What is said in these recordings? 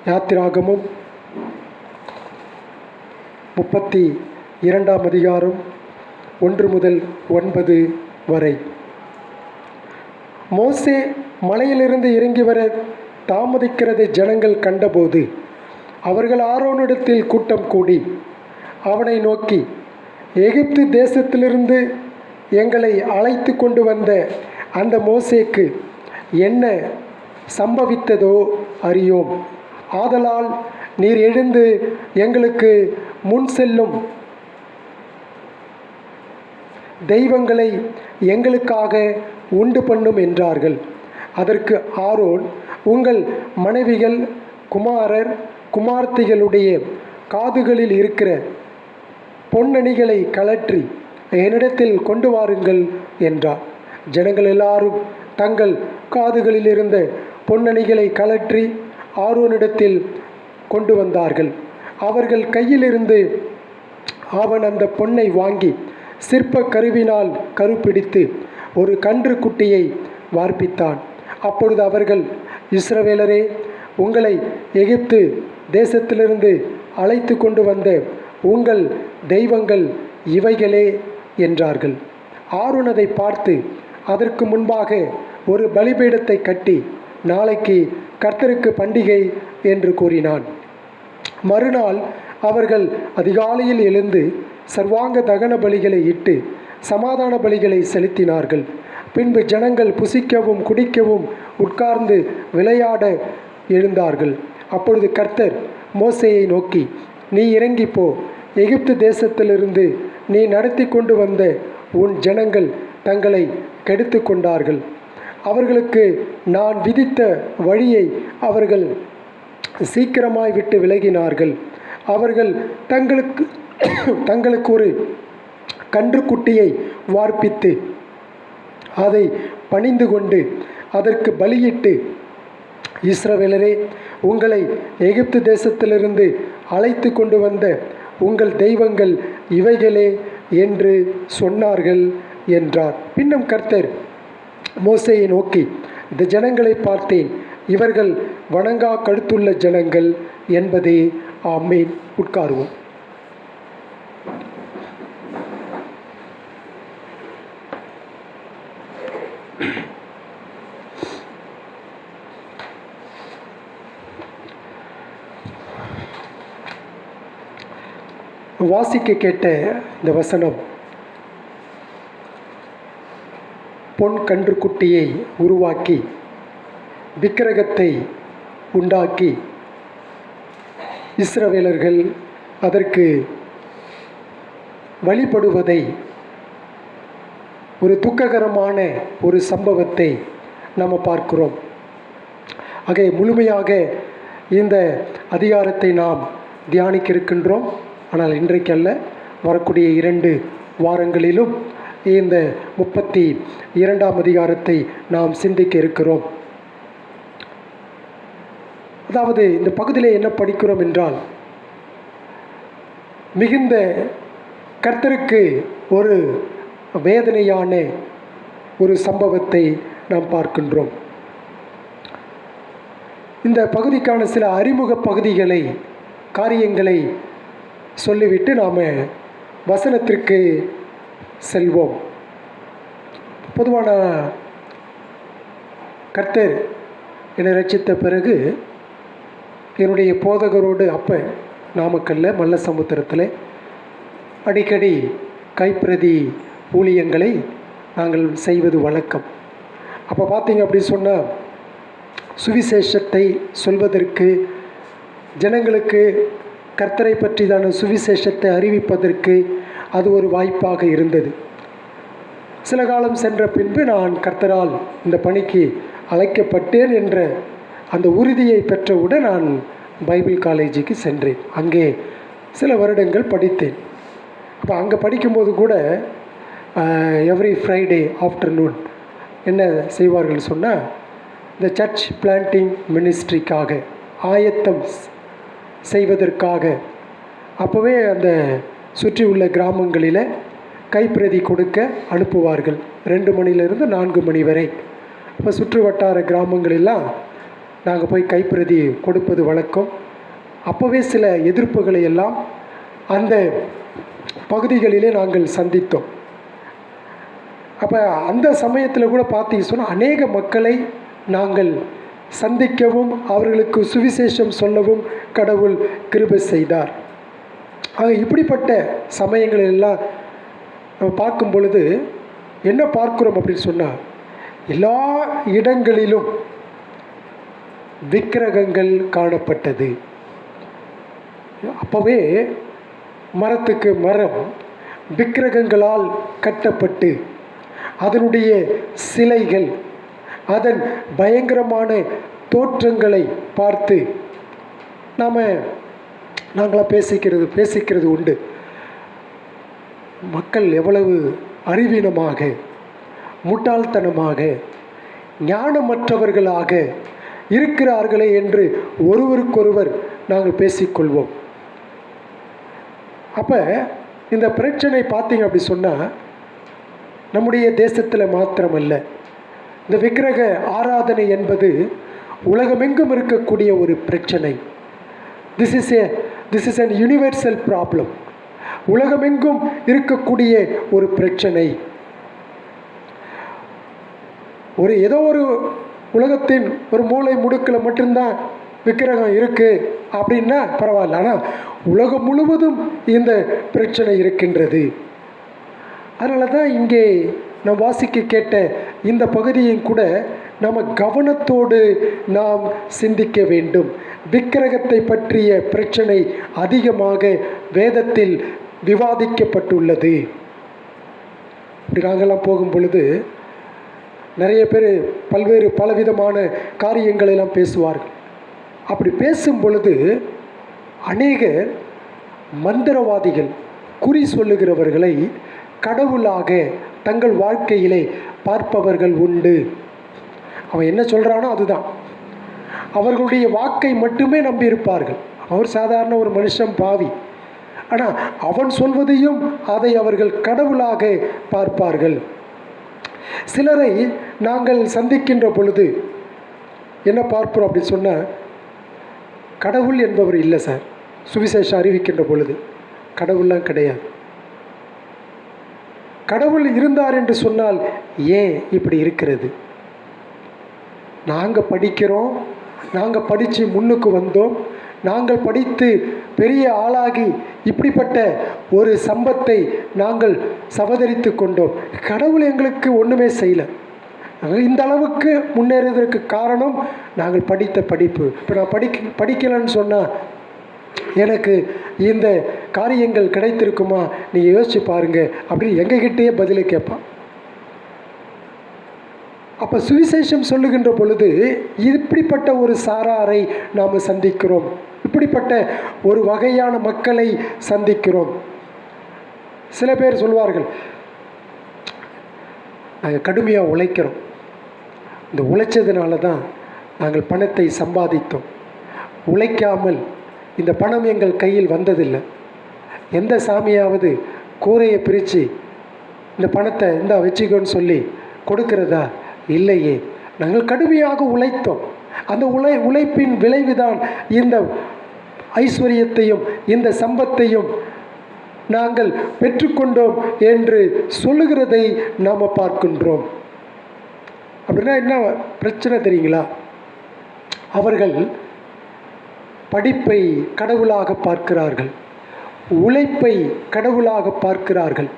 யாத்திராகமும் 32ஆம் அதிகாரம் 1 முதல் 9 வரை. மோசே மலையிலிருந்து இறங்கி வர தாமதிக்கிறதை ஜனங்கள் கண்டபோது அவர்கள் ஆரோனிடத்தில் கூட்டம் கூடி அவனை நோக்கி, எகிப்து தேசத்திலிருந்து எங்களை அழைத்து கொண்டு வந்த அந்த மோசேக்கு என்ன சம்பவித்ததோ அறியோம். ஆதலால் நீர் எழுந்து எங்களுக்கு முன் செல்லும், தெய்வங்களை எங்களுக்காக உண்டு பண்ணும் என்றார்கள். அதற்கு ஆரோன், உங்கள் மனைவிகள், குமாரர், குமார்த்திகளுடைய காதுகளில் இருக்கிற பொன்னணிகளை கழற்றி என்னிடத்தில் கொண்டு வாருங்கள் என்றார். ஜனங்கள் எல்லாரும் தங்கள் காதுகளில் இருந்த பொன்னணிகளை கழற்றி ஆரோனிடத்தில் கொண்டு வந்தார்கள். அவர்கள் கையிலிருந்து அவன் அந்த பொன்னை வாங்கி சிற்ப கருவினால் கருப்பிடித்து ஒரு கன்று குட்டியை வார்ப்பித்தான். அப்பொழுது அவர்கள், இஸ்ரவேலரே, உங்களை எகிப்து தேசத்திலிருந்து அழைத்து கொண்டு வந்த உங்கள் தெய்வங்கள் இவைகளே என்றார்கள். ஆரோன் அதை பார்த்து அதற்கு முன்பாக ஒரு பலிபீடத்தை கட்டி, நாளைக்கு கர்த்தருக்கு பண்டிகை என்று கூறினான். மறுநாள் அவர்கள் அதிகாலையில் எழுந்து சர்வாங்க தகன பலிகளை இட்டு சமாதான பலிகளை செலுத்தினார்கள். பின்பு ஜனங்கள் புசிக்கவும் குடிக்கவும் உட்கார்ந்து விளையாட எழுந்தார்கள். அப்பொழுது கர்த்தர் மோசேயை நோக்கி, நீ இறங்கி போ, எகிப்து தேசத்திலிருந்து நீ நடத்தி கொண்டு வந்த உன் ஜனங்கள் தங்களை கெடுத்து கொண்டார்கள். அவர்களுக்கு நான் விதித்த வழியை அவர்கள் சீக்கிரமாய் விட்டு விலகினார்கள். அவர்கள் தங்களுக்கு ஒரு கன்றுக்குட்டியை வார்ப்பித்து அதை பணிந்து கொண்டு அதற்கு பலியிட்டு, இஸ்ரவேலரே, உங்களை எகிப்து தேசத்திலிருந்து அழைத்து கொண்டு வந்த உங்கள் தெய்வங்கள் இவைகளே என்று சொன்னார்கள் என்றார். பின்னும் கர்த்தர் மோசேயை நோக்கி, இந்த ஜனங்களை பார்த்தேன், இவர்கள் வணங்கா கழுத்துள்ள ஜனங்கள் என்பதே. ஆமேன். உட்காருவோம். வாசிக்க கேட்ட இந்த வசனம், பொன் கன்றுக்குட்டியை உருவாக்கி விக்கிரகத்தை உண்டாக்கி இஸ்ரவேலர்கள் அதற்கு வழிபடுவதை, ஒரு துக்ககரமான ஒரு சம்பவத்தை நாம் பார்க்கிறோம். ஆக முழுமையாக இந்த அதிகாரத்தை நாம் தியானிக்க இருக்கின்றோம். ஆனால் இன்றைக்கல்ல, வரக்கூடிய 2 வாரங்களிலும் இந்த 32ஆம் அதிகாரத்தை நாம் சிந்திக்க இருக்கிறோம். அதாவது இந்த பகுதியில் என்ன படிக்கிறோம் என்றால், மிகுந்த கர்த்தருக்கு ஒரு வேதனையான ஒரு சம்பவத்தை நாம் பார்க்கின்றோம். இந்த பகுதிக்கான சில அறிமுக பகுதிகளை, காரியங்களை சொல்லிவிட்டு நாம் வசனத்திற்கு செல்வோம். பொதுவான கர்த்தர் என்னை ரட்சித்த பிறகு என்னுடைய போதகரோடு அப்போ நாமக்கல்ல மல்ல சமுத்திரத்தில் அடிக்கடி கைப்பிரதி ஊழியங்களை நாங்கள் செய்வது வழக்கம். அப்போ பார்த்தீங்க அப்படி சொன்னால், சுவிசேஷத்தை சொல்வதற்கு, ஜனங்களுக்கு கர்த்தரை பற்றிதான சுவிசேஷத்தை அறிவிப்பதற்கு அது ஒரு வாய்ப்பாக இருந்தது. சில காலம் சென்ற பின்பு நான் கர்த்தரால் இந்த பணிக்கு அழைக்கப்பட்டேன் என்ற அந்த உறுதியை பெற்றவுடன் நான் பைபிள் காலேஜுக்கு சென்றேன். அங்கே சில வருடங்கள் படித்தேன். அப்போ அங்கே படிக்கும்போது கூட எவ்ரி ஃப்ரைடே ஆஃப்டர்நூன் என்ன செய்வார்கள் சொன்னால், இந்த சர்ச் பிளான்டிங் மினிஸ்ட்ரிக்காக ஆயத்தம் செய்வதற்காக அப்போவே அந்த சுற்றி உள்ள கிராமங்களில் கைப்பிரதி கொடுக்க அனுப்புவார்கள். 2 மணிலிருந்து 4 மணி வரை. இப்போ சுற்று வட்டார கிராமங்களெல்லாம் நாங்கள் போய் கைப்பிரதி கொடுப்பது வழக்கம். அப்போவே சில எதிர்ப்புகளை எல்லாம் அந்த பகுதிகளிலே நாங்கள் சந்தித்தோம். அப்போ அந்த சமயத்தில் கூட பார்த்தீங்க சொன்னால் அநேக மக்களை நாங்கள் சந்திக்கவும் அவர்களுக்கு சுவிசேஷம் சொல்லவும் கடவுள் கிருபை செய்தார். ஆக இப்படிப்பட்ட சமயங்கள் எல்லாம் நம்ம பார்க்கும் பொழுது என்ன பார்க்கிறோம் அப்படின்னு சொன்னால், எல்லா இடங்களிலும் விக்கிரகங்கள் காணப்பட்டது. அப்போவே மரத்துக்கு மரம் விக்கிரகங்களால் கட்டப்பட்டு அதனுடைய சிலைகள், அதன் பயங்கரமான தோற்றங்களை பார்த்து நாங்களாம் பேசிக்கிறது உண்டு. மக்கள் எவ்வளவு அறிவீனமாக, முட்டாள்தனமாக, ஞானமற்றவர்களாக இருக்கிறார்களே என்று ஒருவருக்கொருவர் நாங்கள் பேசிக்கொள்வோம். அப்போ இந்த பிரச்சனை பார்த்தீங்க அப்படி சொன்னால், நம்முடைய தேசத்தில் மாத்திரமல்ல, இந்த விக்கிரக ஆராதனை என்பது உலகமெங்கும் இருக்கக்கூடிய ஒரு பிரச்சனை. This is an universal problem. உலகமெங்கும் இருக்கக்கூடிய ஒரு பிரச்சனை. ஏதோ ஒரு உலகத்தின் ஒரு மூலை முடுக்கில் மட்டும்தான் விக்கிரகம் இருக்குது அப்படின்னா பரவாயில்ல. ஆனால் உலகம் முழுவதும் இந்த பிரச்சனை இருக்கின்றது. அதனால தான் இங்கே நாம் வாசிக்க கேட்ட இந்த பகுதியும் கூட நம்ம கவனத்தோடு நாம் சிந்திக்க வேண்டும். விக்கிரகத்தை பற்றிய பிரச்சனை அதிகமாக வேதத்தில் விவாதிக்கப்பட்டுள்ளது. இப்படி நாங்கள்லாம் போகும் பொழுது நிறைய பேர் பலவிதமான காரியங்களெல்லாம் பேசுவார்கள். அப்படி பேசும் பொழுது அநேகர் மந்திரவாதிகள், குறி சொல்லுகிறவர்களை கடவுளாக தங்கள் வாழ்க்கையிலே பார்ப்பவர்கள் உண்டு. அவன் என்ன சொல்கிறானோ அதுதான், அவர்களுடைய வாக்கை மட்டுமே நம்பியிருப்பார்கள். அவர் சாதாரண ஒரு மனுஷன், பாவி. ஆனால் அவன் சொல்வதையும் அதை அவர்கள் கடவுளாக பார்ப்பார்கள். சிலரை நாங்கள் சந்திக்கின்ற பொழுது என்ன பார்ப்போம் அப்படின்னு சொன்னால், கடவுள் என்பவர் இல்லை சார். சுவிசேஷம் அறிவிக்கின்ற பொழுது கடவுள்லாம் கிடையாது. கடவுள் இருந்தார் என்று சொன்னால் ஏன் இப்படி இருக்கிறது? நாங்கள் படிக்கிறோம், நாங்கள் படித்து முன்னுக்கு வந்தோம், நாங்கள் படித்து பெரிய ஆளாகி இப்படிப்பட்ட ஒரு சம்பத்தை நாங்கள் சவதரித்து கொண்டோம். கடவுள் எங்களுக்கு ஒன்றுமே செய்யலை. இந்த அளவுக்கு முன்னேறுவதற்கு காரணம் நாங்கள் படித்த படிப்பு. இப்போ நான் படிக்கலைன்னு சொன்னால் எனக்கு இந்த காரியங்கள் கிடைத்திருக்குமா, நீங்கள் யோசிச்சு பாருங்கள் அப்படின்னு எங்ககிட்டயே பதிலை கேட்பான். அப்போ சுவிசேஷம் சொல்லுகின்ற பொழுது இப்படிப்பட்ட ஒரு சாராரை நாம் சந்திக்கிறோம், இப்படிப்பட்ட ஒரு வகையான மக்களை சந்திக்கிறோம். சில பேர் சொல்வார்கள், நாங்கள் கடுமையாக உழைக்கிறோம், இந்த உழைச்சதுனால தான் நாங்கள் பணத்தை சம்பாதித்தோம், உழைக்காமல் இந்த பணம் எங்கள் கையில் வந்ததில்லை. எந்த சாமியாவது கூரையை பிரித்து இந்த பணத்தை இந்த வச்சுக்கோன்னு சொல்லி கொடுக்கிறதா? இல்லையே. நாங்கள் கடுமையாக உழைத்தோம், அந்த உழைப்பின் விளைவுதான் இந்த ஐஸ்வர்யத்தையும் இந்த சம்பத்தையும் நாங்கள் பெற்றுக்கொண்டோம் என்று சொல்லுகிறதை நாம் பார்க்கின்றோம். அப்படின்னா என்ன பிரச்சனை தெரியுங்களா? அவர்கள் படிப்பை கடவுளாக பார்க்கிறார்கள், உழைப்பை கடவுளாக பார்க்கிறார்கள்,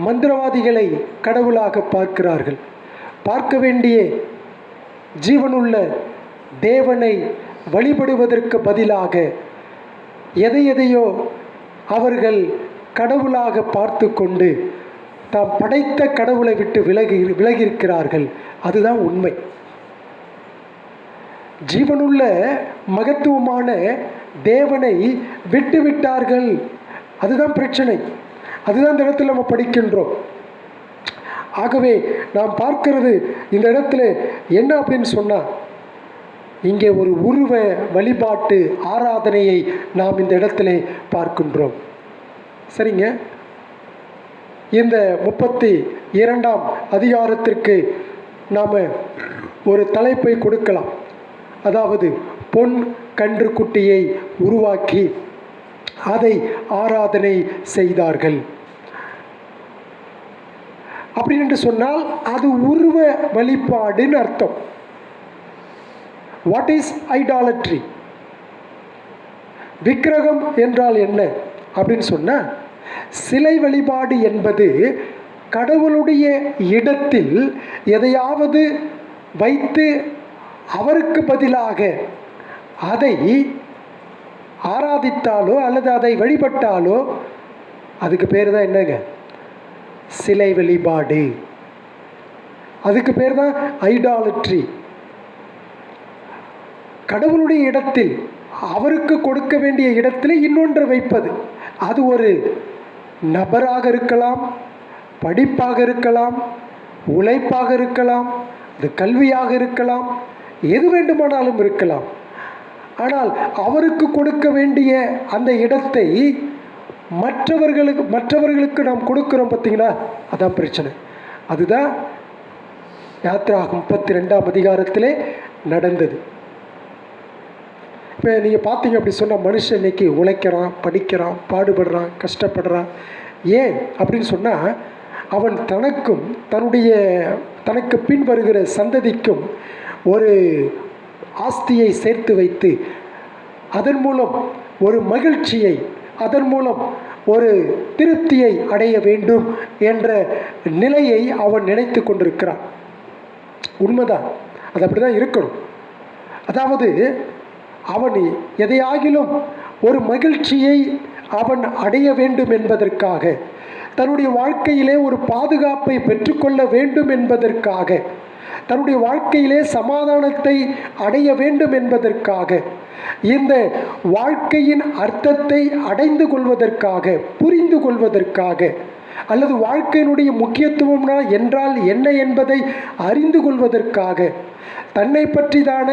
மந்திரவாதிகளை கடவுளாக பார்க்கிறார்கள். பார்க்க வேண்டிய ஜீவனுள்ள தேவனை வழிபடுவதற்கு பதிலாக எதையோ அவர்கள் கடவுளாக பார்த்து கொண்டு தாம் படைத்த கடவுளை விட்டு விலகியிருக்கிறார்கள். அதுதான் உண்மை. ஜீவனுள்ள மகத்துவமான தேவனை விட்டுவிட்டார்கள். அதுதான் பிரச்சனை. அதுதான் இந்த இடத்துல நம்ம படிக்கின்றோம். ஆகவே நாம் பார்க்கிறது இந்த இடத்துல என்ன அப்படின்னு சொன்னால், இங்கே ஒரு உருவ வழிபாட்டு ஆராதனையை நாம் இந்த இடத்துல பார்க்கின்றோம். சரிங்க, இந்த 32ஆம் அதிகாரத்திற்கு நாம் ஒரு தலைப்பை கொடுக்கலாம். அதாவது பொன் கன்று குட்டியை உருவாக்கி அதை ஆராதனை செய்தார்கள். அப்படின்னு சொன்னால் அது உருவ வழிபாடுன்னு அர்த்தம். What is idolatry? விக்கிரகம் என்றால் என்ன அப்படின்னு சொன்னால், சிலை வழிபாடு என்பது கடவுளுடைய இடத்தில் எதையாவது வைத்து அவருக்கு பதிலாக அதை ஆராதித்தாலோ அல்லது அதை வழிபட்டாலோ அதுக்கு பேர் தான் என்னங்க? சிலை வழிபாடு. அதுக்கு பேர் தான் ஐடாலட்ரி. கடவுளுடைய இடத்தில் அவருக்கு கொடுக்க வேண்டிய இடத்தில் இன்னொன்று வைப்பது. அது ஒரு நபராக இருக்கலாம், படிப்பாக இருக்கலாம், உழைப்பாக இருக்கலாம், அது கல்வியாக இருக்கலாம், எது வேண்டுமானாலும் இருக்கலாம். ஆனால் அவருக்கு கொடுக்க வேண்டிய அந்த இடத்தை மற்றவர்களுக்கு நாம் கொடுக்குறோம். பார்த்தீங்களா? அதான் பிரச்சனை. அதுதான் யாத்ராகமம் 32ஆம் அதிகாரத்திலே நடந்தது. இப்போ நீங்கள் பார்த்தீங்க அப்படி சொன்னால், மனுஷன் இன்னைக்கு உழைக்கிறான், படிக்கிறான், பாடுபடுறான், கஷ்டப்படுறான். ஏன் அப்படின்னு சொன்னால், அவன் தனக்கும் தனக்கு பின் வருகிற சந்ததிக்கும் ஒரு ஆஸ்தியை சேர்த்து வைத்து அதன் மூலம் ஒரு மகிழ்ச்சியை, அதன் மூலம் ஒரு திருப்தியை அடைய வேண்டும் என்ற நிலையை அவன் நினைத்து கொண்டிருக்கிறான். உண்மைதான், அது அப்படி தான் இருக்கணும். அதாவது அவன் எதையாகிலும் ஒரு மகிழ்ச்சியை அவன் அடைய வேண்டும் என்பதற்காக, தன்னுடைய வாழ்க்கையிலே ஒரு பாதுகாப்பை பெற்றுக்கொள்ள வேண்டும் என்பதற்காக, தன்னுடைய வாழ்க்கையிலே சமாதானத்தை அடைய வேண்டும் என்பதற்காக, இந்த வாழ்க்கையின் அர்த்தத்தை அடைந்து கொள்வதற்காக, புரிந்து கொள்வதற்காக, அல்லது வாழ்க்கையினுடைய முக்கியத்துவம் என்றால் என்ன என்பதை அறிந்து கொள்வதற்காக, தன்னை பற்றிதான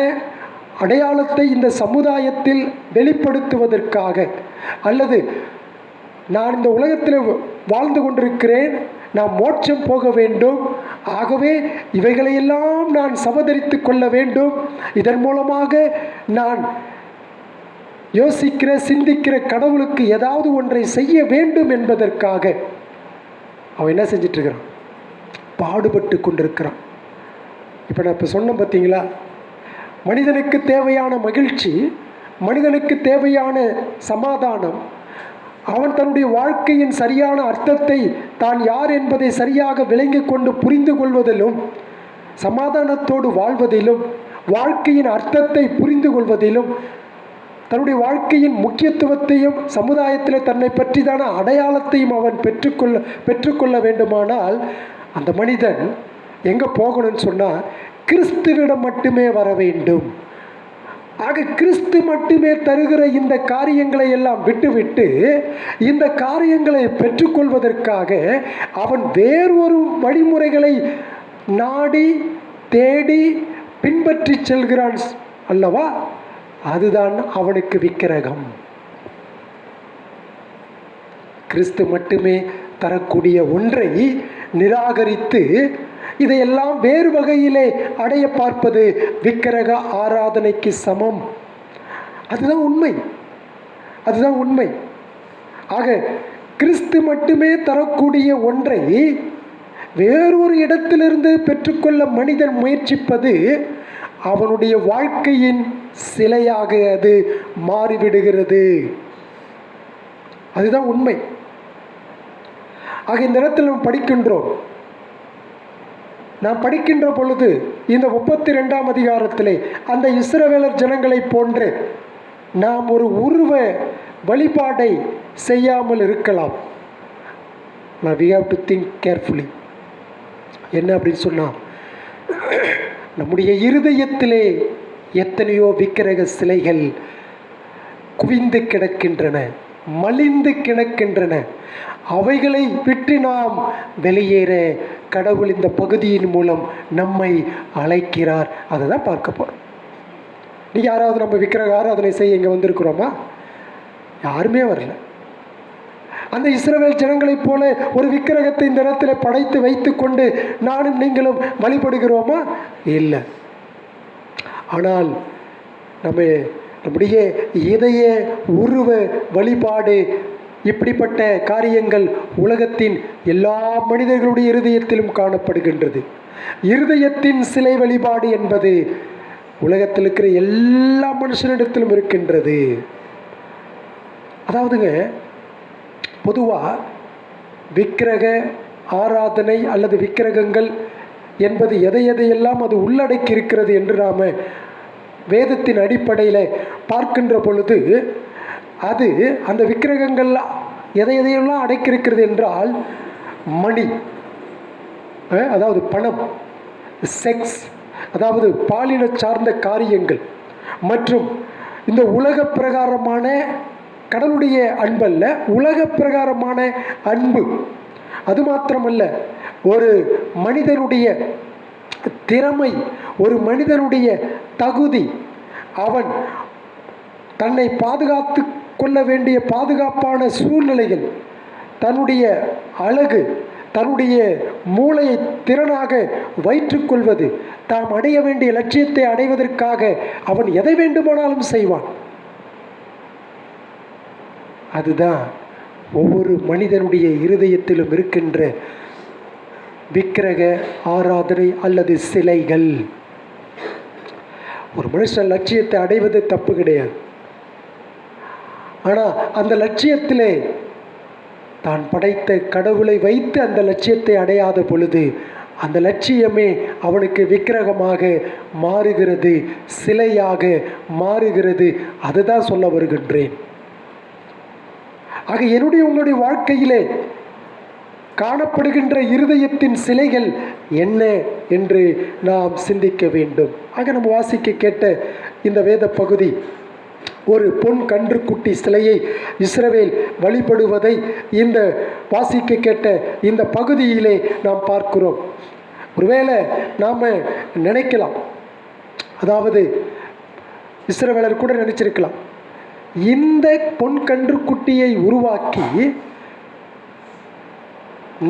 அடையாளத்தை இந்த சமுதாயத்தில் வெளிப்படுத்துவதற்காக, அல்லது நான் இந்த உலகத்தில் வாழ்ந்து கொண்டிருக்கிறேன், நான் மோட்சம் போக வேண்டும், ஆகவே இவைகளையெல்லாம் நான் சமதரித்து கொள்ள வேண்டும், இதன் மூலமாக நான் யோசிக்கிற சிந்திக்கிற கடவுளுக்கு ஏதாவது ஒன்றை செய்ய வேண்டும் என்பதற்காக அவன் என்ன செஞ்சிட்ருக்கிறான்? பாடுபட்டு கொண்டிருக்கிறான். இப்போ நான் இப்போ சொன்னேன் பார்த்தீங்களா, மனிதனுக்கு தேவையான மகிழ்ச்சி, மனிதனுக்கு தேவையான சமாதானம், அவன் தன்னுடைய வாழ்க்கையின் சரியான அர்த்தத்தை தான் யார் என்பதை சரியாக விளங்கி கொண்டு புரிந்து கொள்வதிலும், சமாதானத்தோடு வாழ்வதிலும், வாழ்க்கையின் அர்த்தத்தை புரிந்து கொள்வதிலும், தன்னுடைய வாழ்க்கையின் முக்கியத்துவத்தையும் சமுதாயத்தில் தன்னை பற்றிதான அடையாளத்தையும் அவன் பெற்றுக்கொள்ள வேண்டுமானால் அந்த மனிதன் எங்கே போகணும்னு சொன்னால் கிறிஸ்துவிடம் மட்டுமே வர வேண்டும். ஆக கிறிஸ்து மட்டுமே தருகிற இந்த காரியங்களை எல்லாம் விட்டுவிட்டு இந்த காரியங்களை பெற்றுக்கொள்வதற்காக அவன் வேறொரு வழிமுறைகளை நாடி தேடி பின்பற்றி செல்கிறான் அல்லவா? அதுதான் அவனுக்கு விக்கிரகம். கிறிஸ்து மட்டுமே தரக்கூடிய ஒன்றை நிராகரித்து இதையெல்லாம் வேறு வகையிலே அடைய பார்ப்பது விக்கிரக ஆராதனைக்கு சமம். அதுதான் உண்மை, அதுதான் உண்மை. ஆக கிறிஸ்து மட்டுமே தரக்கூடிய ஒன்றை வேறொரு இடத்திலிருந்து பெற்றுக்கொள்ள மனிதன் முயற்சிப்பது அவனுடைய வாழ்க்கையின் சிலையாக அது மாறிவிடுகிறது. அதுதான் உண்மை. ஆக இந்த இடத்தில் நாம் படிக்கின்றோம். நாம் படிக்கின்ற பொழுது இந்த 32ஆம் அதிகாரத்திலே அந்த இஸ்ரவேலர் ஜனங்களைப் போன்று நாம் ஒரு உருவ வழிபாடை செய்யாமல் இருக்கலாம். we have to think carefully. என்ன அப்படின்னு சொன்னால், நம்முடைய இருதயத்திலே எத்தனையோ விக்கிரக சிலைகள் குவிந்து கிடக்கின்றன, மலிந்து கிடக்கின்றன. அவைகளை விட்டு நாம் வெளியேற கடவுள் இந்த பகுதியின் மூலம் நம்மை அழைக்கிறார். அதை தான் பார்க்க போகிறோம். நீங்கள் யாராவது நம்ம விக்கிரக ஆராதனை செய்ய இங்கே வந்திருக்கிறோமா? யாருமே வரல. அந்த இஸ்ரவேல் ஜனங்களைப் போல ஒரு விக்கிரகத்தை இந்த இடத்துல படைத்து வைத்து கொண்டு நானும் நீங்களும் வழிபடுகிறோமா? இல்லை. ஆனால் நம்முடைய இதய உருவ வழிபாடு, இப்படிப்பட்ட காரியங்கள் உலகத்தின் எல்லா மனிதர்களுடைய இருதயத்திலும் காணப்படுகின்றது. இருதயத்தின் சிலை வழிபாடு என்பது உலகத்தில் இருக்கிற எல்லா மனுஷனிடத்திலும் இருக்கின்றது. அதாவதுங்க, பொதுவாக விக்கிரக ஆராதனை அல்லது விக்கிரகங்கள் என்பது எதையெல்லாம் அது உள்ளடக்கி இருக்கிறது என்று நாம் வேதத்தின் அடிப்படையில் பார்க்கின்ற பொழுது, அது அந்த விக்கிரகங்கள் எதையெல்லாம் அடக்கியிருக்கிறது என்றால், மணி, அதாவது பணம், செக்ஸ், அதாவது பாலின சார்ந்த காரியங்கள், மற்றும் இந்த உலக பிரகாரமான, கடவுளுடைய அன்பல்ல, உலக பிரகாரமான அன்பு. அது மாத்திரமல்ல, ஒரு மனிதனுடைய திறமை, ஒரு மனிதனுடைய தகுதி, அவன் தன்னை பாதுகாத்து கொள்ள வேண்டிய பாதுகாப்பான சூழ்நிலைகள், தன்னுடைய அழகு, தன்னுடைய மூளையை திறனாக வைத்துக்கொள்வது, தாம் அடைய வேண்டிய லட்சியத்தை அடைவதற்காக அவன் எதை வேண்டுமானாலும் செய்வான். அதுதான் ஒவ்வொரு மனிதனுடைய இருதயத்திலும் இருக்கின்ற விக்கிரக ஆராதனை அல்லது சிலைகள். ஒரு மனுஷன் லட்சியத்தை அடைவது தப்பு கிடையாது. ஆனால் அந்த லட்சியத்திலே தான் படைத்த கடவுளை வைத்து அந்த லட்சியத்தை அடையாத பொழுது அந்த லட்சியமே அவனுக்கு விக்கிரகமாக மாறுகிறது, சிலையாக மாறுகிறது. அதுதான் சொல்ல வருகின்றேன். ஆக என்னுடைய உங்களுடைய வாழ்க்கையிலே காணப்படுகின்ற இருதயத்தின் சிலைகள் என்ன என்று நாம் சிந்திக்க வேண்டும். ஆக நம்ம வாசிக்க கேட்ட இந்த வேத பகுதி ஒரு பொன் கன்றுக்குட்டி சிலையை இஸ்ரவேல் வழிபடுவதை இந்த வாசிக்க கேட்ட இந்த பகுதியிலே நாம் பார்க்கிறோம். ஒருவேளை நாம் நினைக்கலாம், அதாவது இஸ்ரவேலர் கூட நினைச்சிருக்கலாம், இந்த பொன் கன்றுக்குட்டியை உருவாக்கி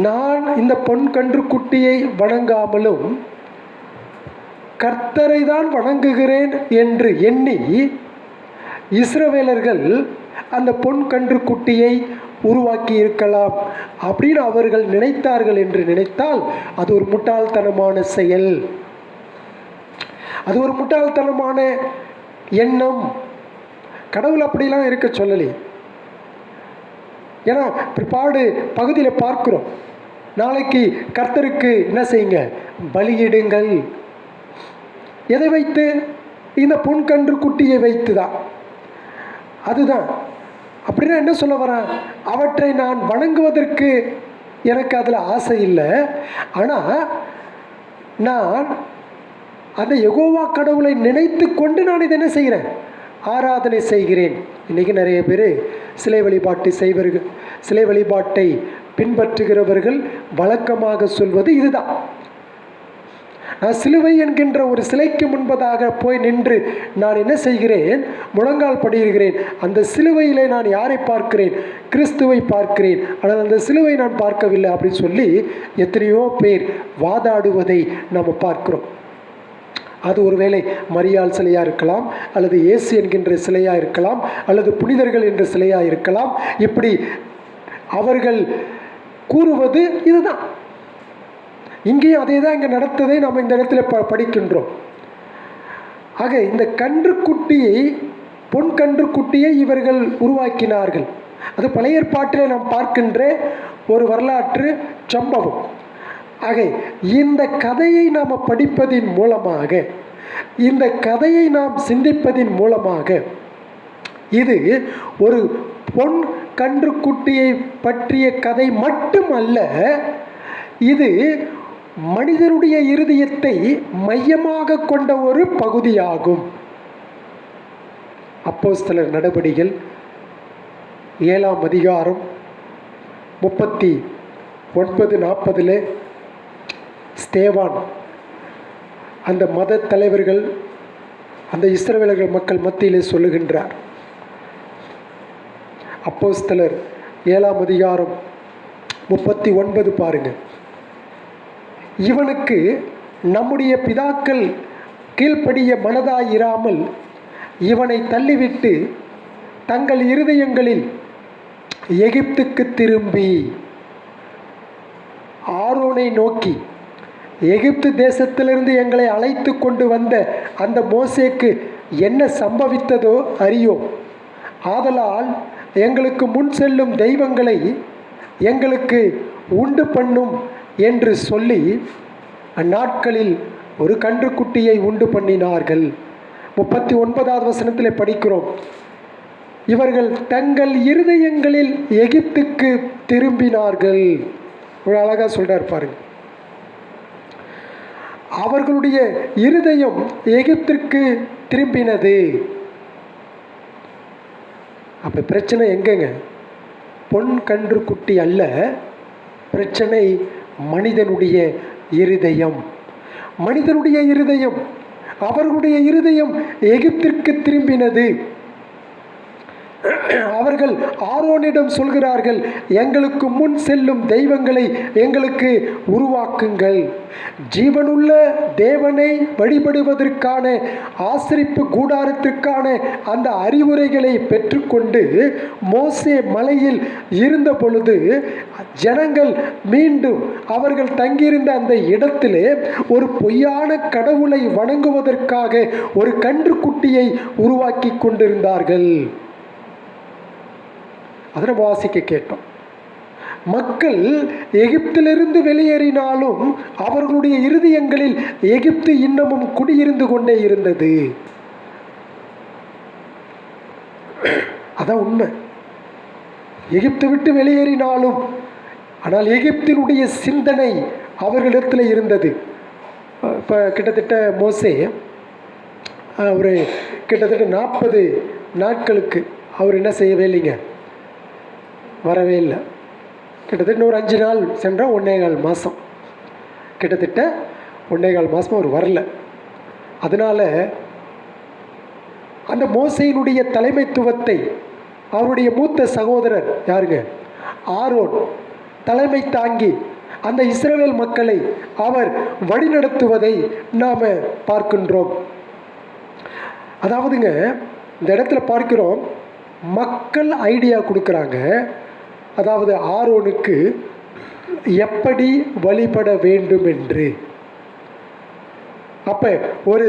நான் இந்த பொன் கன்றுக்குட்டியை வணங்காமலும் கர்த்தரை தான் வணங்குகிறேன் என்று எண்ணி இஸ்ரவேலர்கள் அந்த பொன் கன்றுக்குட்டியை உருவாக்கி இருக்கலாம் அப்படின்னு அவர்கள் நினைத்தார்கள் என்று நினைத்தால் அது ஒரு முட்டாள்தனமான செயல், அது ஒரு முட்டாள்தனமான எண்ணம். கடவுள் அப்படிலாம் இருக்க சொல்லலை. ஏன்னா பிற்பாடு பகுதியில் பார்க்கிறோம், நாளைக்கு கர்த்தருக்கு என்ன செய்யுங்க, பலியிடுங்கள். எதை வைத்து? இந்த பொன் கன்று குட்டியை வைத்து தான். அதுதான். அப்படின்னா என்ன சொல்ல வரேன், அவற்றை நான் வணங்குவதற்கு எனக்கு அதில் ஆசை இல்லை. ஆனால் நான் அந்த யெகோவா கடவுளை நினைத்து கொண்டு நான் இதை என்ன செய்கிறேன், ஆராதனை செய்கிறேன். இன்றைக்கி நிறைய பேர் சிலை வழிபாட்டை செய்வர்கள், சிலை வழிபாட்டை பின்பற்றுகிறவர்கள் வழக்கமாக சொல்வது இதுதான். நான் சிலுவை என்கின்ற ஒரு சிலைக்கு முன்பதாக போய் நின்று நான் என்ன செய்கிறேன், முழங்கால் படியிருக்கிறேன். அந்த சிலுவையிலே நான் யாரை பார்க்கிறேன், கிறிஸ்துவை பார்க்கிறேன். ஆனால் அந்த சிலுவை நான் பார்க்கவில்லை அப்படின்னு சொல்லி எத்தனையோ பேர் வாதாடுவதை நாம் பார்க்கிறோம். அது ஒருவேளை மரியாள் சிலையாக இருக்கலாம், அல்லது இயேசு என்கின்ற சிலையாக இருக்கலாம், அல்லது புனிதர்கள் என்ற சிலையாக இருக்கலாம். இப்படி அவர்கள் கூறுவது இதுதான். இங்கேயும் அதே தான் இங்கே நடத்ததை நாம் இந்த இடத்துல படிக்கின்றோம். ஆக இந்த கன்றுக்குட்டியை, பொன் கன்றுக்குட்டியை இவர்கள் உருவாக்கினார்கள். அது பழைய ஏற்பாட்டில் நாம் பார்க்கின்ற ஒரு வரலாற்று சம்பவம். ஆக இந்த கதையை நாம் படிப்பதின் மூலமாக, இந்த கதையை நாம் சிந்திப்பதின் மூலமாக, இது ஒரு பொன் கன்றுக்குட்டியை பற்றிய கதை மட்டுமல்ல, இது மனிதனுடைய இருதயத்தை மையமாக கொண்ட ஒரு பகுதியாகும். அப்போஸ்தலர் நடபடிகள் 7ஆம் அதிகாரம் 39-40 ஸ்தேவான் அந்த மத தலைவர்கள், அந்த இஸ்ரவேலர்கள் மக்கள் மத்தியிலே சொல்லுகின்றார். அப்போஸ்தலர் 7ஆம் அதிகாரம் 39 பாருங்கள். இவனுக்கு நம்முடைய பிதாக்கள் கீழ்ப்படிய மனதாயிராமல் இவனை தள்ளிவிட்டு தங்கள் இருதயங்களில் எகிப்துக்கு திரும்பி ஆரோனை நோக்கி, எகிப்து தேசத்திலிருந்து எங்களை அழைத்து கொண்டு வந்த அந்த மோசேக்கு என்ன சம்பவித்ததோ அறியோம். ஆதலால் எங்களுக்கு முன் செல்லும் தெய்வங்களை எங்களுக்கு உண்டு பண்ணும் என்று சொல்லி அந்நாட்களில் ஒரு கன்றுக்குட்டியை உண்டு பண்ணினார்கள். 39வது வசனத்தில் படிக்கிறோம், இவர்கள் தங்கள் இருதயங்களில் எகிப்துக்கு திரும்பினார்கள். ஒரு அழகா சொல்றார் பாருங்க, அவர்களுடைய இருதயம் எகிப்திற்கு திரும்பினது. அப்ப பிரச்சனை எங்கங்க? பொன் கன்று குட்டி அல்ல, பிரச்சனை மனிதனுடைய இருதயம். மனிதனுடைய இருதயம், அவர்களுடைய இருதயம் எகிப்திற்கு திரும்பினது. அவர்கள் ஆரோனிடம் சொல்கிறார்கள், எங்களுக்கு முன் செல்லும் தெய்வங்களை எங்களுக்கு உருவாக்குங்கள். ஜீவனுள்ள தேவனை வழிபடுவதற்கான ஆசரிப்பு கூடாரத்திற்கான அந்த அறிவுரைகளை பெற்றுக்கொண்டு மோசே மலையில் இருந்த பொழுது ஜனங்கள் மீண்டும் அவர்கள் தங்கியிருந்த அந்த இடத்திலே ஒரு பொய்யான கடவுளை வணங்குவதற்காக ஒரு கன்றுக்குட்டியை உருவாக்கி கொண்டிருந்தார்கள். அதை வாசிக்க கேட்டோம். மக்கள் எகிப்திலிருந்து வெளியேறினாலும் அவர்களுடைய இருதயங்களில் எகிப்து இன்னமும் குடியிருந்து கொண்டே இருந்தது. அதான் உண்மை. எகிப்து விட்டு வெளியேறினாலும் ஆனால் எகிப்தினுடைய சிந்தனை அவர்களிடத்தில் இருந்தது. இப்போ கிட்டத்தட்ட மோசே ஒரு கிட்டத்தட்ட 40 நாட்களுக்கு அவர் என்ன செய்யவே இல்லைங்க, வரவே இல்லை. கிட்டத்தட்ட ஒரு 5 நாள் சென்றால் 1.25 மாதம், கிட்டத்தட்ட 1.25 மாதம் அவர் வரல. அதனால் அந்த மோசேயினுடைய தலைமைத்துவத்தை அவருடைய மூத்த சகோதரர் யாருங்க, ஆரோன் தலைமை தாங்கி அந்த இஸ்ரவேல் மக்களை அவர் வழிநடத்துவதை நாம் பார்க்கின்றோம். அதாவதுங்க இந்த இடத்துல பார்க்கிறோம், மக்கள் ஐடியா கொடுக்குறாங்க. அதாவது ஆரோனுக்கு எப்படி வழிபட வேண்டும் என்று. அப்போ ஒரு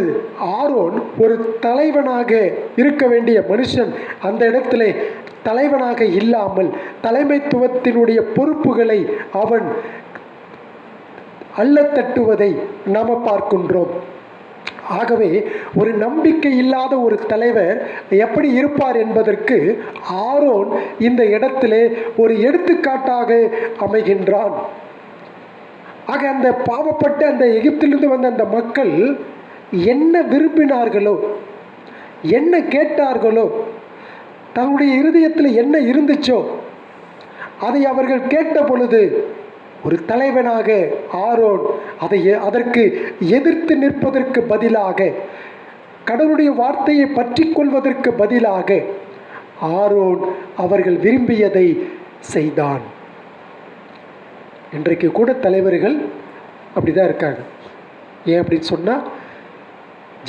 ஆரோன் ஒரு தலைவனாக இருக்க வேண்டிய மனுஷன் அந்த இடத்துல தலைவனாக இல்லாமல் தலைமைத்துவத்தினுடைய பொறுப்புகளை அவன் அள்ளத்தட்டுவதை நாம் பார்க்கின்றோம். ஆகவே ஒரு நம்பிக்கை இல்லாத ஒரு தலைவர் எப்படி இருப்பார் என்பதற்கு ஆரோன் இந்த இடத்திலே ஒரு எடுத்துக்காட்டாக அமைகின்றான். ஆக அந்த பாவப்பட்ட அந்த எகிப்திலிருந்து வந்த அந்த மக்கள் என்ன விரும்பினார்களோ, என்ன கேட்டார்களோ, தன்னுடைய இருதயத்தில் என்ன இருந்துச்சோ அதை அவர்கள் கேட்ட பொழுது ஒரு தலைவனாக ஆரோன் அதற்கு எதிர்த்து நிற்பதற்கு பதிலாக, கடவுளுடைய வார்த்தையை பற்றி கொள்வதற்கு பதிலாக ஆரோன் அவர்கள் விரும்பியதை செய்தான். இன்றைக்கு கூட தலைவர்கள் அப்படிதான் இருக்காங்க. ஏன் அப்படின்னு சொன்னால்,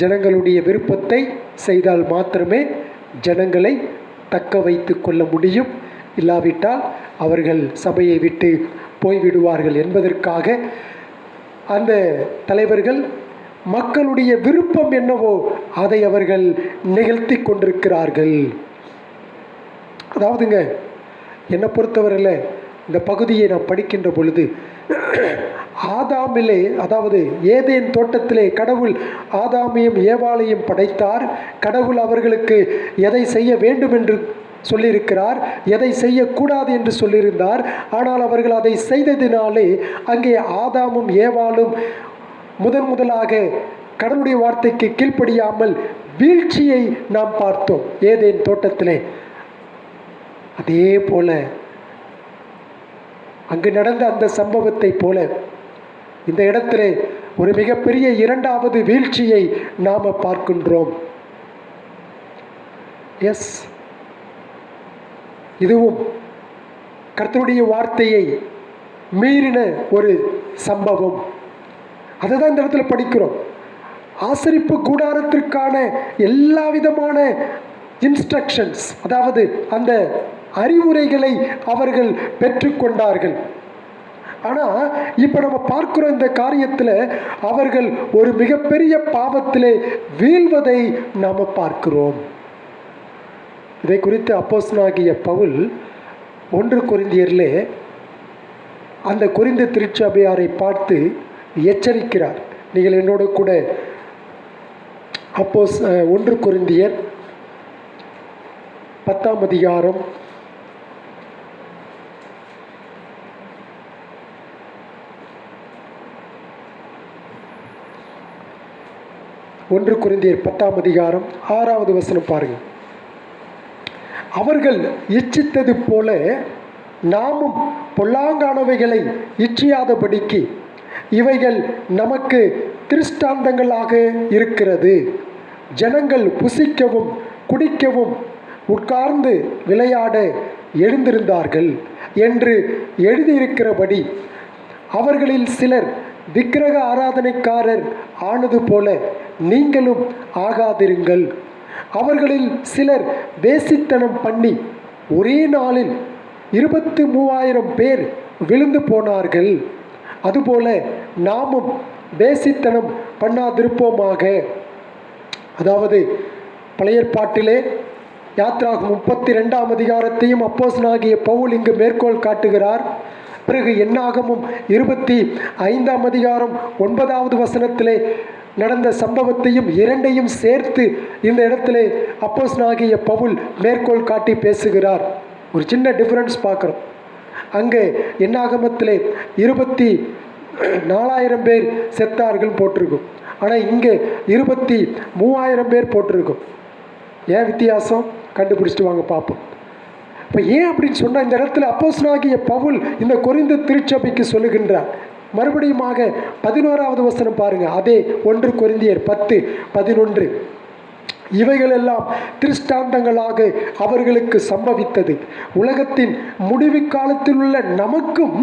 ஜனங்களுடைய விருப்பத்தை செய்தால் மாத்திரமே ஜனங்களை தக்க வைத்து கொள்ள முடியும், இல்லாவிட்டால் அவர்கள் சபையை விட்டு போய்விடுவார்கள் என்பதற்காக அந்த தலைவர்கள் மக்களுடைய விருப்பம் என்னவோ அதை அவர்கள் நிகழ்த்தி கொண்டிருக்கிறார்கள். அதாவதுங்க என்னை பொறுத்தவரையில் இந்த பகுதியை நான் படிக்கின்ற பொழுது, ஆதாமிலே, அதாவது ஏதேன் தோட்டத்திலே கடவுள் ஆதாமையும் ஏவாளையும் படைத்தார். கடவுள் அவர்களுக்கு எதை செய்ய வேண்டும் என்று சொல்லியிருக்கிறார், எதை செய்யக்கூடாது என்று சொல்லியிருந்தார். ஆனால் அவர்கள் அதை செய்ததினாலே அங்கே ஆதாமும் ஏவாளும் முதலாக கடவுளுடைய வார்த்தைக்கு கீழ்ப்படியாமல் வீழ்ச்சியை நாம் பார்த்தோம் ஏதேன் தோட்டத்திலே. அதே போல அங்கு நடந்த அந்த சம்பவத்தை போல இந்த இடத்திலே ஒரு மிகப்பெரிய 2வது வீழ்ச்சியை நாம் பார்க்கின்றோம். எஸ், இதுவும் கர்த்தருடைய வார்த்தையை மீறின ஒரு சம்பவம். அதை தான் இந்த இடத்துல படிக்கிறோம். ஆசரிப்பு கூடாரத்திற்கான எல்லா விதமான இன்ஸ்ட்ரக்ஷன்ஸ், அதாவது அந்த அறிவுரைகளை அவர்கள் பெற்றுக்கொண்டார்கள். ஆனால் இப்போ நம்ம பார்க்குறோம் இந்த காரியத்தில் அவர்கள் ஒரு மிகப்பெரிய பாவத்திலே வீழ்வதை நாம் பார்க்கிறோம். இதை குறித்து அப்போஸ்தலனாகிய பவுல் 1 கொரிந்தியரிலே அந்த கொரிந்து திருச்சபையாரை பார்த்து எச்சரிக்கிறார். நீங்கள் என்னோட கூட 1 கொரிந்தியர் 10ஆம் அதிகாரம் 1 கொரிந்தியர் 10ஆம் அதிகாரம் 6வது வசனம் பாருங்கள். அவர்கள் இச்சித்தது போல நாமும் பொல்லாங்கானவைகளை இச்சியாதபடிக்கு இவைகள் நமக்கு திருஷ்டாந்தங்களாக இருக்கிறது. ஜனங்கள் புசிக்கவும் குடிக்கவும் உட்கார்ந்து விளையாட எழுந்திருந்தார்கள் என்று எழுதியிருக்கிறபடி அவர்களில் சிலர் விக்கிரக ஆராதனைக்காரர் ஆனது போல நீங்களும் ஆகாதிருங்கள். அவர்களில் சிலர் வேசித்தனம் பண்ணி ஒரே நாளில் 23,000 பேர் விழுந்து போனார்கள். அதுபோல நாமும் வேசித்தனம் பண்ணாதிருப்போமாக. அதாவது பழைய ஏற்பாட்டிலே யாத்ராகமம் 32ஆம் அதிகாரத்தையும் அப்போஸ்தலனாகிய பவுல் இங்கு மேற்கோள் காட்டுகிறார். பிறகு என்னாகமம் 25ஆம் அதிகாரம் 9வது வசனத்திலே நடந்த சம்பவத்தையும் இரண்டையும் சேர்த்து இந்த இடத்திலே அப்போஸ்தலனாகிய பவுல் மேற்கோள் காட்டி பேசுகிறார். ஒரு சின்ன டிஃபரன்ஸ் பார்க்குறோம். அங்கே என்னாகமத்திலே 24,000 பேர் செத்தார்கள் போட்டிருக்கும். ஆனால் இங்கே 23,000 பேர் போட்டிருக்கும். ஏன் வித்தியாசம் கண்டுபிடிச்சிட்டு வாங்க பார்ப்போம். இப்போ ஏன் அப்படின்னு சொன்னால் இந்த இடத்துல அப்போஸ்தலனாகிய பவுல் இந்த கொரிந்து திருச்சபைக்கு சொல்லுகின்றார். மறுபடியுமாக 11வது வசனம் பாருங்கள். அதே 1 கொரிந்தியர் 10:11 இவைகளெல்லாம் திருஷ்டாந்தங்களாக அவர்களுக்கு சம்பவித்தது. உலகத்தின் முடிவு காலத்தில் உள்ள நமக்கும்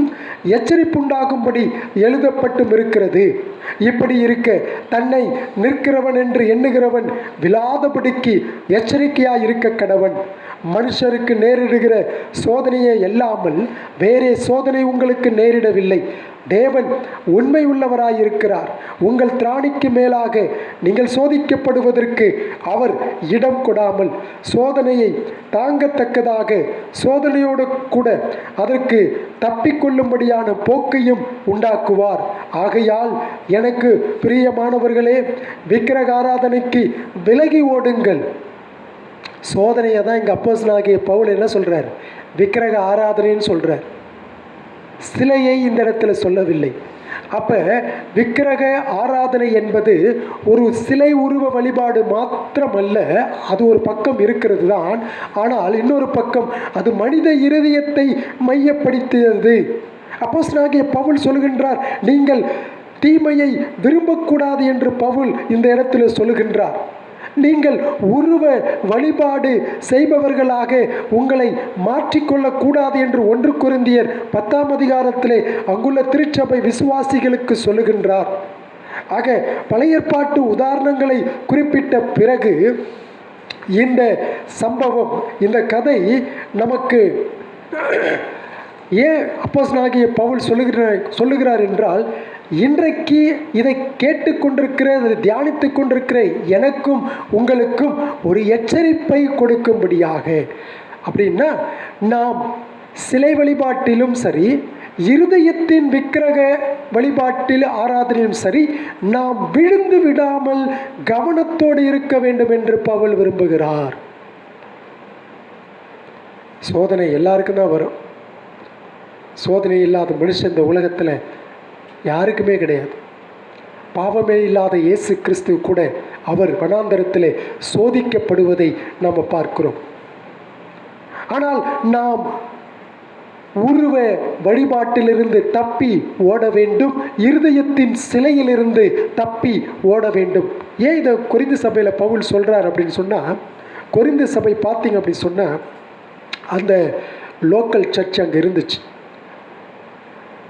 எச்சரிப்புண்டாகும்படி எழுதப்பட்டும் இருக்கிறது. இப்படி இருக்க தன்னை நிற்கிறவன் என்று எண்ணுகிறவன் விழாதபடிக்கு எச்சரிக்கையாய் இருக்க கடவன். மனுஷருக்கு நேரிடுகிற சோதனையே அல்லாமல் வேறே சோதனை உங்களுக்கு நேரிடவில்லை. தேவன் உண்மை உள்ளவராயிருக்கிறார். உங்கள் திராணிக்கு மேலாக நீங்கள் சோதிக்கப்படுவதற்கு அவர் இடம் கொடாமல் சோதனையை தாங்கத்தக்கதாக சோதனையோடு கூட அதற்கு தப்பிக்கொள்ளும்படியான போக்கையும் உண்டாக்குவார். ஆகையால் எனக்கு பிரியமானவர்களே, விக்கிரக ஆராதனைக்கு விலகி ஓடுங்கள். சோதனையை தான் இங்கே அப்போஸ்தலனாகிய பவுல் என்ன சொல்கிறார்? விக்கிரக ஆராதனைன்னு சொல்கிறார். சிலையை இந்த இடத்துல சொல்லவில்லை. அப்போ விக்கிரக ஆராதனை என்பது ஒரு சிலை உருவ வழிபாடு மாத்திரமல்ல. அது ஒரு பக்கம் இருக்கிறது தான். ஆனால் இன்னொரு பக்கம் அது மனித இருதயத்தை மையப்படுத்தியது. அப்போஸ்தலனாகிய பவுல் சொல்கின்றார், நீங்கள் தீமையை விரும்பக்கூடாது என்று பவுல் இந்த இடத்துல சொல்லுகின்றார். நீங்கள் உருவ வழிபாடு செய்பவர்களாக உங்களை மாற்றிக்கொள்ளக்கூடாது என்று 1 கொரிந்தியர் 10ஆம் அதிகாரத்திலே அங்குள்ள திருச்சபை விசுவாசிகளுக்கு சொல்லுகின்றார். ஆக பழைய ஏற்பாட்டு உதாரணங்களை குறிப்பிட்ட பிறகு இந்த சம்பவம், இந்த கதை நமக்கு ஏன் அப்போஸ்தலனாகிய பவுல் சொல்லுகிறார் என்றால், இன்றைக்கு இதை கேட்டுக்கொண்டிருக்கிற, அதை தியானித்து கொண்டிருக்கிற எனக்கும் உங்களுக்கும் ஒரு எச்சரிப்பை கொடுக்கும்படியாக. அப்படின்னா நாம் சிலை வழிபாட்டிலும் சரி, இருதயத்தின் விக்கிரக வழிபாட்டில் ஆராதனையும் சரி, நாம் விழுந்து விடாமல் கவனத்தோடு இருக்க வேண்டும் என்று பவுல் விரும்புகிறார். சோதனை எல்லாருக்கும் தான் வரும். சோதனை இல்லாத மனுஷன் இந்த உலகத்தில் யாருக்குமே கிடையாது. பாவமே இல்லாத இயேசு கிறிஸ்து கூட அவர் வனாந்தரத்தில் சோதிக்கப்படுவதை நாம் பார்க்கிறோம். ஆனால் நாம் உருவ வழிபாட்டிலிருந்து தப்பி ஓட வேண்டும், இருதயத்தின் சிலையிலிருந்து தப்பி ஓட வேண்டும். ஏன் இதை கொரிந்து சபையில் பவுல் சொல்கிறார் அப்படின்னு சொன்னால், கொரிந்து சபை பார்த்தீங்க அப்படின்னு சொன்னால் அந்த லோக்கல் சர்ச் அங்கே இருந்துச்சு.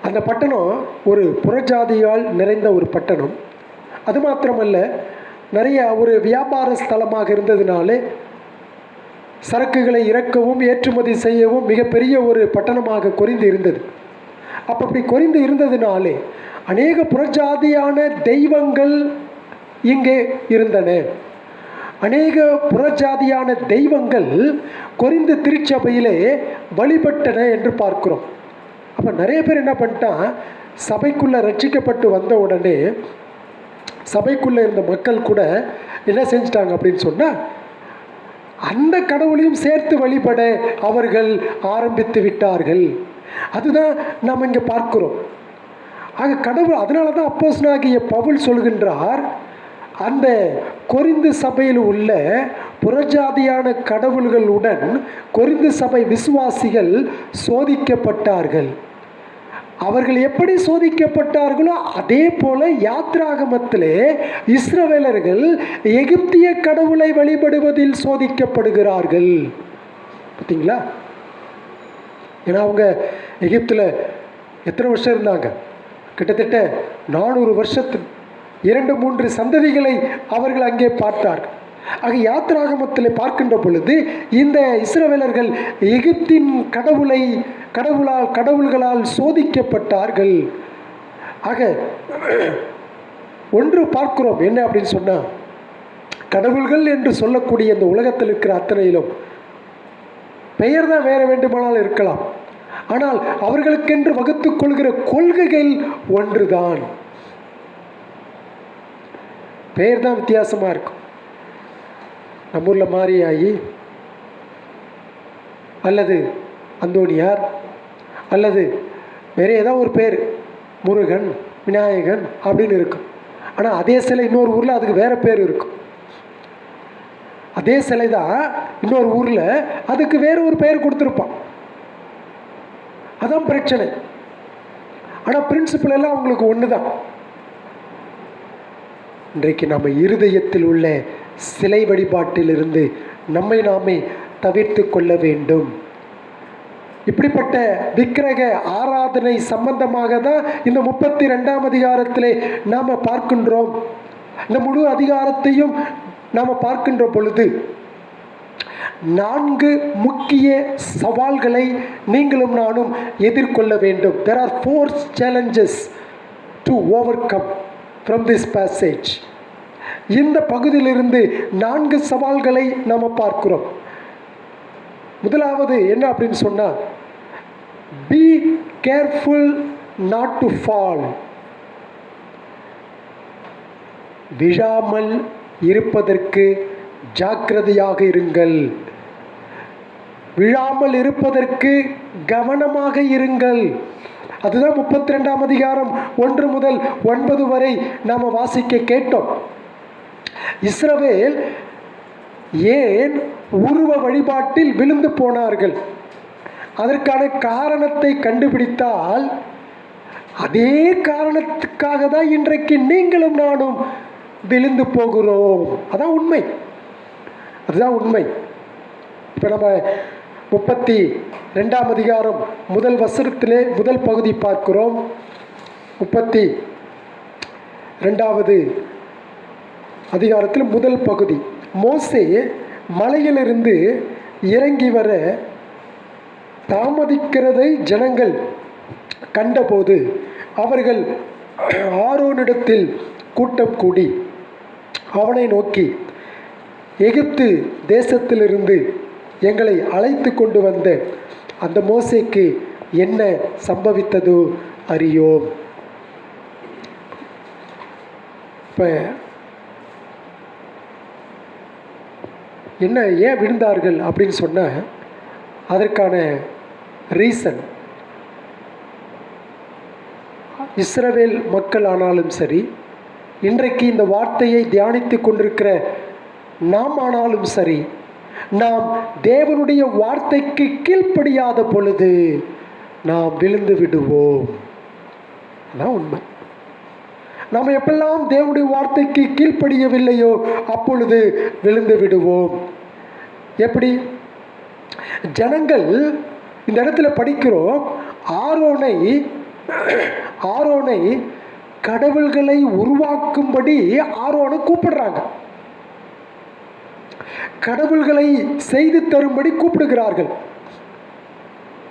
அந்த பட்டணம் ஒரு புறஜாதியால் நிறைந்த ஒரு பட்டணம். அது மாத்திரமல்ல, நிறைய ஒரு வியாபார ஸ்தலமாக இருந்ததுனாலே சரக்குகளை இறக்கவும் ஏற்றுமதி செய்யவும் மிகப்பெரிய ஒரு பட்டணமாக கொரிந்து இருந்தது. அப்படி கொரிந்து இருந்ததுனாலே அநேக புறஜாதியான தெய்வங்கள் இங்கே இருந்தன. அநேக புறஜாதியான தெய்வங்கள் கொரிந்து திருச்சபையிலே வழிபட்டன என்று பார்க்கிறோம். அப்போ நிறைய பேர் என்ன பண்ணிட்டான், சபைக்குள்ளே ரட்சிக்கப்பட்டு வந்த உடனே சபைக்குள்ளே இருந்த மக்கள் கூட என்ன செஞ்சிட்டாங்க அப்படின்னு சொன்னால், அந்த கடவுளையும் சேர்த்து வழிபட அவர்கள் ஆரம்பித்து விட்டார்கள். அதுதான் நாம் இங்கே பார்க்கிறோம். ஆக கடவுள், அதனால தான் அப்போஸ்தலனாகிய பவுல் சொல்கின்றார், அந்த கொரிந்து சபையில் உள்ள புறஜாதியான கடவுள்களுடன் கொரிந்து சபை விசுவாசிகள் சோதிக்கப்பட்டார்கள். அவர்கள் எப்படி சோதிக்கப்பட்டார்களோ அதே போல யாத்ராகமத்திலே இஸ்ரவேலர்கள் எகிப்திய கடவுளை வழிபடுவதில் சோதிக்கப்படுகிறார்கள். பார்த்தீங்களா? ஏன்னா அவங்க எகிப்தில் எத்தனை வருஷம் இருந்தாங்க? கிட்டத்தட்ட 400 வருஷத்து 2-3 சந்ததிகளை அவர்கள் அங்கே பார்த்தார்கள். ஆக யாத்ராகமத்தில் பார்க்கின்ற பொழுது இந்த இஸ்ரவேலர்கள் எகிப்தின் கடவுள்களால் சோதிக்கப்பட்டார்கள். ஆக ஒன்று பார்க்கிறோம் என்ன அப்படின்னு சொன்னால், கடவுள்கள் என்று சொல்லக்கூடிய இந்த உலகத்தில் இருக்கிற அத்தனையிலும் பெயர் தான் வேற வேண்டுமானால் இருக்கலாம், ஆனால் அவர்களுக்கென்று வகுத்துக் கொள்கிற கொள்கைகள் ஒன்றுதான். பெயர் தான் வித்தியாசமாக இருக்கும். நம்ம ஊரில் மாரியாயி அல்லது அந்தோனியார் அல்லது வேறு ஏதாவது ஒரு பேர், முருகன், விநாயகன் அப்படின்னு இருக்கும். ஆனால் அதே சிலை இன்னொரு ஊரில் அதுக்கு வேறு பேர் இருக்கும். அதே சிலை தான் இன்னொரு ஊரில் அதுக்கு வேறு ஒரு பெயர் கொடுத்துருப்பான். அதான் பிரச்சனை. ஆனால் பிரின்சிபல் எல்லாம் அவங்களுக்கு ஒன்று தான். இன்றைக்கு நம்ம இருதயத்தில் உள்ள சிலை வழிபாட்டிலிருந்து நம்மை நாமே தவிர்த்து கொள்ள வேண்டும். இப்படிப்பட்ட விக்கிரக ஆராதனை சம்பந்தமாக தான் இந்த 32ஆம் அதிகாரத்திலே நாம் பார்க்கின்றோம். இந்த முழு அதிகாரத்தையும் நாம் பார்க்கின்ற பொழுது 4 முக்கிய சவால்களை நீங்களும் நானும் எதிர்கொள்ள வேண்டும். There are 4 challenges to overcome from this passage. இந்த பகுதியிலிருந்து 4 சவால்களை நாம் பார்க்கிறோம். முதலாவது என்ன அப்படின்னு சொன்னால், be careful not to fall. விழாமல் இருப்பதற்கு ஜாக்கிரதையாக இருங்கள். விழாமல் இருப்பதற்கு கவனமாக இருங்கள். அதுதான் 32ஆம் அதிகாரம் 1 முதல் 9 வரை நாம் வாசிக்க கேட்டோம். இஸ்ரவேல் ஏன் உருவ வழிபாட்டில் விழுந்து போனார்கள்? அதற்கான காரணத்தை கண்டுபிடித்தால் அதே காரணத்துக்காக தான் இன்றைக்கு நீங்களும் நானும் விழுந்து போகிறோம். அதான் உண்மை. அதுதான் உண்மை. இப்போ நம்ம 32ஆம் அதிகாரம் முதல் வசனத்திலே முதல் பகுதி பார்க்கிறோம். 32வது அதிகாரத்தில் முதல் பகுதி, மோசே மலையிலிருந்து இறங்கி வர தாமதிக்கிறதை ஜனங்கள் கண்டபோது அவர்கள் ஆரோனிடத்தில் கூட்டம் கூடி அவனை நோக்கி, எகிப்து தேசத்திலிருந்து எங்களை அழைத்து கொண்டு வந்த அந்த மோசேக்கு என்ன சம்பவித்ததோ அறியோம். இப்போ என்ன, ஏன் விழுந்தார்கள் அப்படின்னு சொன்னால் அதற்கான ரீசன், இஸ்ரவேல் மக்கள் ஆனாலும் சரி, இன்றைக்கு இந்த வார்த்தையை தியானித்து கொண்டிருக்கிற நாம் ஆனாலும் சரி, நாம் தேவனுடைய வார்த்தைக்கு கீழ்ப்படியாத பொழுது நாம் விழுந்து விடுவோம். அதான் உண்மை. நாம் எப்பெல்லாம் தேவனுடைய வார்த்தைக்கு கீழ்ப்படியவில்லையோ அப்பொழுது விழுந்து விடுவோம். எப்படி? ஜனங்கள் இந்த இடத்துல படிக்கிறோம், ஆரோனை கடவுள்களை உருவாக்கும்படி ஆரோனை கூப்பிடுறாங்க. கடவுள்களை செய்து தரும்படி கூப்பிடுகிறார்கள்.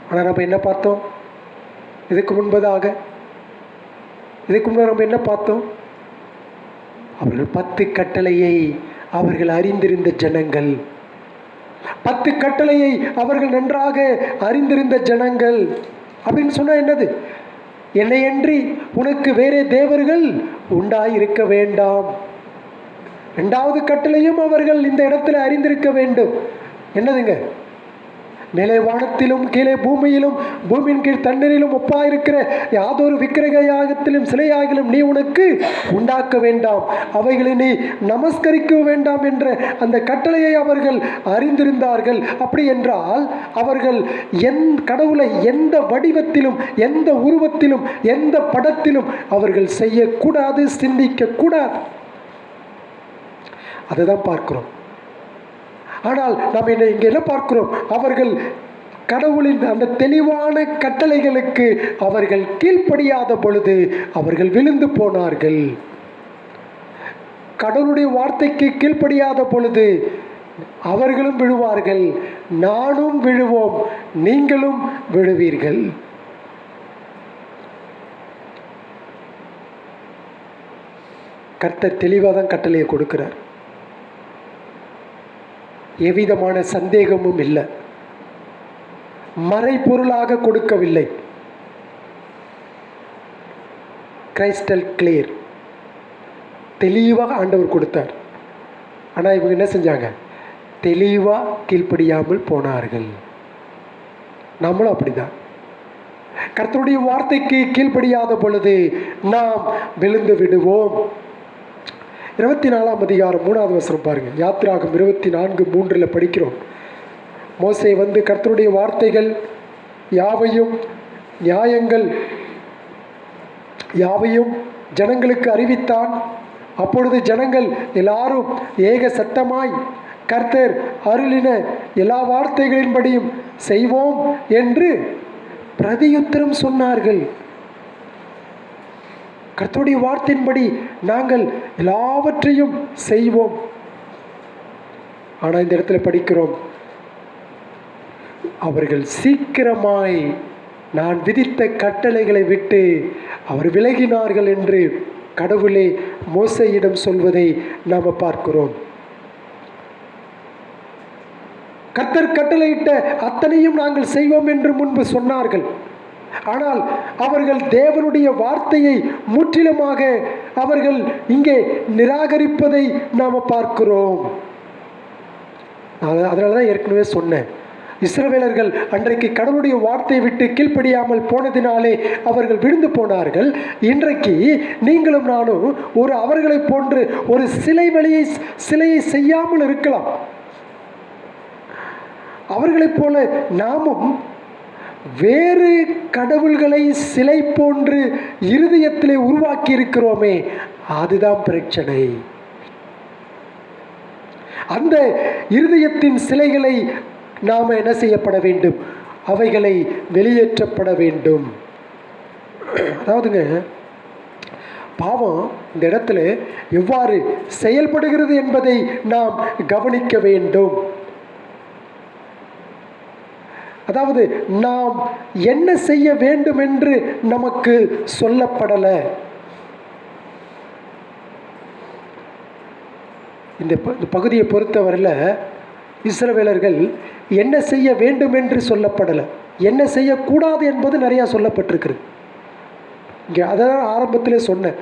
ஆனால் நம்ம என்ன பார்த்தோம்? இதுக்கு முன்பதாக நம்ம என்ன பார்த்தோம்? அவர்கள் 10 கட்டளையை அவர்கள் அறிந்திருந்த ஜனங்கள், 10 கட்டளையை அவர்கள் நன்றாக அறிந்திருந்த ஜனங்கள். அப்படின்னு சொன்னால் என்னது? என்னையன்றி உனக்கு வேறே தேவர்கள் உண்டாயிருக்க வேண்டாம். 2வது கட்டளையும் அவர்கள் இந்த இடத்துல அறிந்திருக்க வேண்டும். என்னதுங்க? மேலே வானத்திலும் கீழே பூமியிலும் பூமியின் கீழ் தண்ணீரிலும் ஒப்பாயிருக்கிற யாதொரு விக்கிரகயாகத்திலும் சிலையாகிலும் நீ உனக்கு உண்டாக்க வேண்டாம், அவைகளை நீ நமஸ்கரிக்க வேண்டாம் என்ற அந்த கட்டளையை அவர்கள் அறிந்திருந்தார்கள். அப்படி என்றால் அவர்கள் கடவுளை எந்த வடிவத்திலும் எந்த உருவத்திலும் எந்த படத்திலும் அவர்கள் செய்யக்கூடாது, சிந்திக்க கூடாது. அதுதான் பார்க்கிறோம். ஆனால் நாம் இங்கே என்ன பார்க்கிறோம்? அவர்கள் கடவுளின் அந்த தெளிவான கட்டளைகளுக்கு அவர்கள் கீழ்ப்படியாத பொழுது அவர்கள் விழுந்து போனார்கள். கடவுளுடைய வார்த்தைக்கு கீழ்ப்படியாத பொழுது அவர்களும் விழுவார்கள், நானும் விழுவோம், நீங்களும் விழுவீர்கள். கர்த்தர் தெளிவாக தான் கட்டளையை கொடுக்கிறார். எவ்விதமான சந்தேகமும் இல்லை, மறைபொருளாக கொடுக்கவில்லை. கிரைஸ்டல் கிளியர், தெளிவாக ஆண்டவர் கொடுத்தார். ஆனால் இவங்க என்ன செஞ்சாங்க? தெளிவாக கீழ்ப்படியாமல் போனார்கள். நம்மளும் அப்படிதான். கர்த்தருடைய வார்த்தைக்கு கீழ்ப்படியாத பொழுது நாம் விழுந்து விடுவோம். 24ஆம் அதிகாரம் 3வது வசனம் பாருங்கள். யாத்திராகம் 24:3 படிக்கிறோம். மோசே வந்து கர்த்தருடைய வார்த்தைகள் யாவையும் நியாயங்கள் யாவையும் ஜனங்களுக்கு அறிவித்தான். அப்பொழுது ஜனங்கள் எல்லாரும் ஏக சத்தமாய் கர்த்தர் அருளின எல்லா வார்த்தைகளின்படியும் செய்வோம் என்று பிரதியுத்தரம் சொன்னார்கள். கர்த்தருடைய வார்த்தையின்படி நாங்கள் எல்லாவற்றையும் செய்வோம். ஆனால் இந்த இடத்துல படிக்கிறோம், அவர்கள் சீக்கிரமாய் நான் விதித்த கட்டளைகளை விட்டு அவர் விலகினார்கள் என்று கடவுளே மோசேயிடம் சொல்வதை நாம் பார்க்கிறோம். கர்த்தர் கட்டளையிட்ட அத்தனையும் நாங்கள் செய்வோம் என்று முன்பு சொன்னார்கள். ஆனால் அவர்கள் தேவனுடைய வார்த்தையை முற்றிலுமாக அவர்கள் இங்கே நிராகரிப்பதை நாம் பார்க்கிறோம். அதனால தான் ஏற்கனவே சொன்னேன், இஸ்ரவேலர்கள் அன்றைக்கு கடவுளுடைய வார்த்தையை விட்டு கீழ்ப்படியாமல் போனதினாலே அவர்கள் விழுந்து போனார்கள். இன்றைக்கு நீங்களும் நானும் அவர்களை போன்று ஒரு சிலையை செய்யாமல் இருக்கலாம். அவர்களைப் போல நாமும் வேறு கடவுள்களை சிலை போன்று இருதயத்திலே உருவாக்கி இருக்கிறோமே, அதுதான் பிரச்சனை. அந்த இருதயத்தின் சிலைகளை நாம் என்ன செய்யப்பட வேண்டும்? அவைகளை வெளியேற்றப்பட வேண்டும். அதாவதுங்க, பாவம் இந்த இடத்துல எவ்வாறு செயல்படுகிறது என்பதை நாம் கவனிக்க வேண்டும். அதாவது நாம் என்ன செய்ய வேண்டும் என்று நமக்கு சொல்லப்படலை. இந்த பகுதியை பொறுத்தவரையில் இஸ்ரவேலர்கள் என்ன செய்ய வேண்டும் என்று சொல்லப்படலை, என்ன செய்யக்கூடாது என்பது நிறையா சொல்லப்பட்டிருக்கிறது. இங்கே அதான் ஆரம்பத்திலே சொன்னேன்.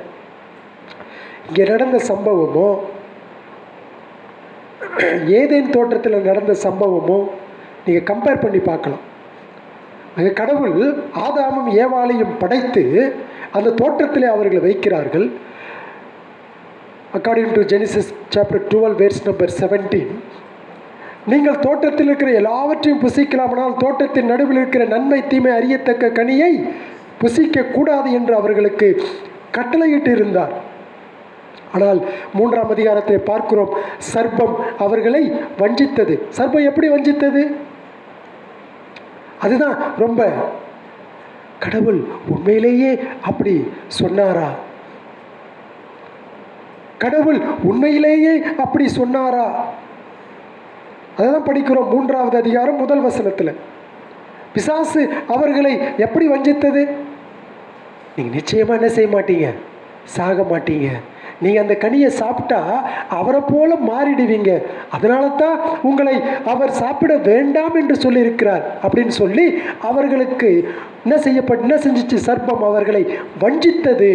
இங்கே நடந்த சம்பவமோ ஏதேன் தோட்டத்தில் நடந்த சம்பவமோ நீங்கள் கம்பேர் பண்ணி பார்க்கலாம். அங்கே கடவுள் ஆதாமும் ஏவாளையும் படைத்து அந்த தோட்டத்திலே அவர்களை வைக்கிறார்கள். According to Genesis chapter 12 verse number 17, நீங்கள் தோட்டத்தில் இருக்கிற எல்லாவற்றையும் புசிக்கலாம், ஆனால் தோட்டத்தின் நடுவில் இருக்கிற நன்மை தீமை அறியத்தக்க கனியை புசிக்க கூடாது என்று அவர்களுக்கு கட்டளையிட்டு இருந்தார். ஆனால் 3ஆம் அதிகாரத்தில் பார்க்கிறோம், சர்ப்பம் அவர்களை வஞ்சித்தது. சர்ப்பம் எப்படி வஞ்சித்தது? அதுதான் ரொம்ப, கடவுள் உண்மையிலேயே அப்படி சொன்னாரா? கடவுள் உண்மையிலேயே அப்படி சொன்னாரா? அதான் படிக்கிறோம் 3வது அதிகாரம் 1 வசனத்தில். பிசாசு அவர்களை எப்படி வஞ்சித்தது? நீங்கள் நிச்சயமாக என்ன செய்ய மாட்டீங்க, சாக மாட்டீங்க, நீங்கள் அந்த கனியை சாப்பிட்டா அவரை போல மாறிடுவீங்க, அதனால தான் உங்களை அவர் சாப்பிட வேண்டாம் என்று சொல்லியிருக்கிறார் அப்படின்னு சொல்லி அவர்களுக்கு என்ன செஞ்சிச்சு? சர்ப்பம் அவர்களை வஞ்சித்தது.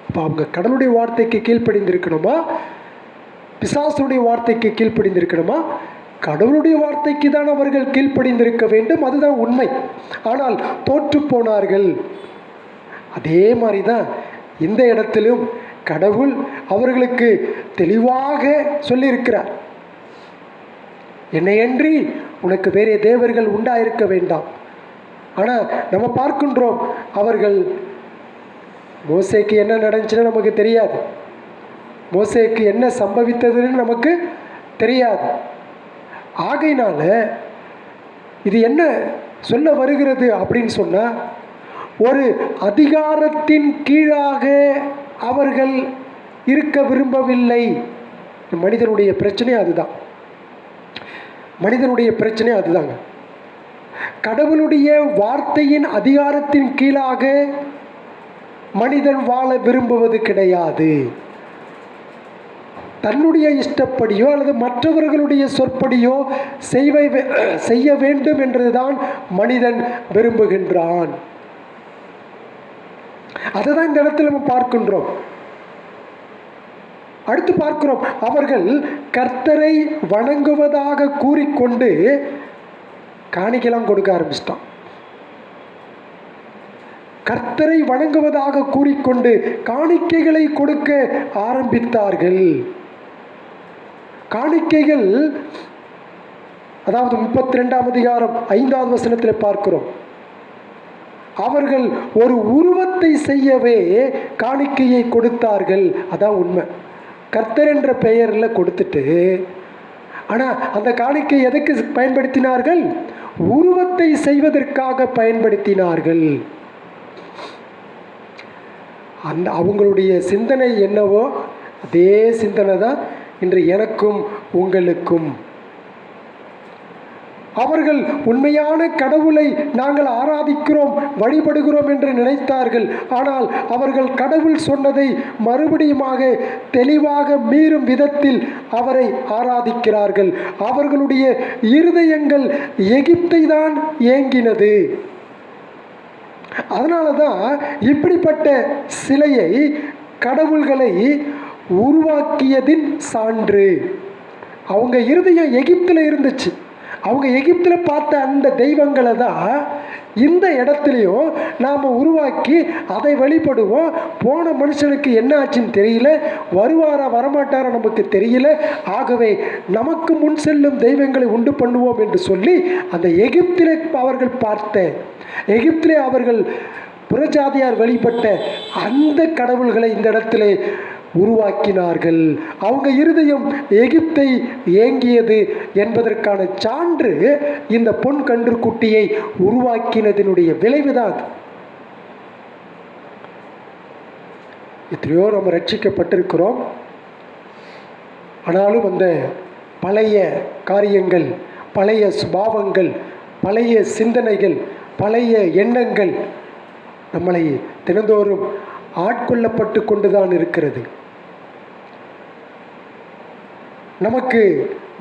அப்போ அவங்க கடவுளுடைய வார்த்தைக்கு கீழ்ப்படிந்திருக்கணுமா, பிசாசுடைய வார்த்தைக்கு கீழ்ப்படிந்திருக்கணுமா? கடவுளுடைய வார்த்தைக்கு தான் அவர்கள் கீழ்ப்படிந்திருக்க வேண்டும், அதுதான் உண்மை. ஆனால் தோற்று போனார்கள். அதே மாதிரி தான் இந்த இடத்திலும் கடவுள் அவர்களுக்கு தெளிவாக சொல்லியிருக்கிறார், என்னையன்றி உனக்கு வேறே தேவர்கள் உண்டாயிருக்க வேண்டாம். ஆனால் நம்ம பார்க்கின்றோம், அவர்கள் மோசேக்கு என்ன நடந்துச்சுன்னு நமக்கு தெரியாது, மோசேக்கு என்ன சம்பவித்ததுன்னு நமக்கு தெரியாது. ஆகையினால இது என்ன சொல்ல வருகிறது அப்படின்னு சொன்னால், ஒரு அதிகாரத்தின் கீழாக அவர்கள் இருக்க விரும்பவில்லை. மனிதனுடைய பிரச்சனை அதுதான், மனிதனுடைய பிரச்சனை அதுதாங்க. கடவுளுடைய வார்த்தையின் அதிகாரத்தின் கீழாக மனிதன் வாழ விரும்புவது கிடையாது. தன்னுடைய இஷ்டப்படியோ அல்லது மற்றவர்களுடைய சொற்படியோ செய்ய வேண்டும் என்றுதான் மனிதன் விரும்புகின்றான். அதுதான் இந்த இடத்துல நம்ம பார்க்கின்றோம். அடுத்து பார்க்கிறோம், அவர்கள் கர்த்தரை வணங்குவதாக கூறிக்கொண்டு காணிக்கைலாம் கொடுக்க ஆரம்பிச்சிட்டான். கர்த்தரை வணங்குவதாக கூறிக்கொண்டு காணிக்கைகளை கொடுக்க ஆரம்பித்தார்கள். காணிக்கைகள், அதாவது 32ஆம் அதிகாரம் 5வது வசனத்தில் பார்க்கிறோம், அவர்கள் ஒரு உருவத்தை செய்யவே காணிக்கையை கொடுத்தார்கள். அதான் உண்மை. கர்த்தர் என்ற பெயரில் கொடுத்துட்டு, ஆனால் அந்த காணிக்கை எதற்கு பயன்படுத்தினார்கள்? உருவத்தை செய்வதற்காக பயன்படுத்தினார்கள். அந்த அவங்களுடைய சிந்தனை என்னவோ அதே சிந்தனை தான் இன்று எனக்கும் உங்களுக்கும். அவர்கள் உண்மையான கடவுளை நாங்கள் ஆராதிக்கிறோம், வழிபடுகிறோம் என்று நினைத்தார்கள். ஆனால் அவர்கள் கடவுள் சொன்னதை மறுபடியுமாக தெளிவாக மீறும் விதத்தில் அவரை ஆராதிக்கிறார்கள். அவர்களுடைய இருதயங்கள் எகிப்தை தான் ஏங்கினது. அதனால தான் இப்படிப்பட்ட சிலையை, கடவுள்களை உருவாக்கியதின் சான்று. அவங்க இருதயம் எகிப்தில் இருந்துச்சு. அவங்க எகிப்தில் பார்த்த அந்த தெய்வங்களை தான் இந்த இடத்துலையும் நாம் உருவாக்கி அதை வழிபடுவோம். போன மனுஷனுக்கு என்ன ஆச்சுன்னு தெரியல, வருவாரா வரமாட்டாரா நமக்கு தெரியல, ஆகவே நமக்கு முன் செல்லும் தெய்வங்களை உண்டு பண்ணுவோம் என்று சொல்லி அந்த எகிப்திலே அவர்கள் பார்த்த, எகிப்திலே அவர்கள் புறஜாதியார் வழிபட்ட அந்த கடவுள்களை இந்த இடத்திலே உருவாக்கினார்கள். அவங்க இருதயம் எகிப்தை ஏங்கியது என்பதற்கான சான்று இந்த பொன் கன்றுக்குட்டியை உருவாக்கினதனுடைய விளைவுதான். எத்தனையோ நம்ம ரட்சிக்கப்பட்டிருக்கிறோம், ஆனாலும் அந்த பழைய காரியங்கள், பழைய சுபாவங்கள், பழைய சிந்தனைகள், பழைய எண்ணங்கள் நம்மளை தினந்தோறும் ஆட்கொள்ளப்பட்டு கொண்டுதான் இருக்கிறது.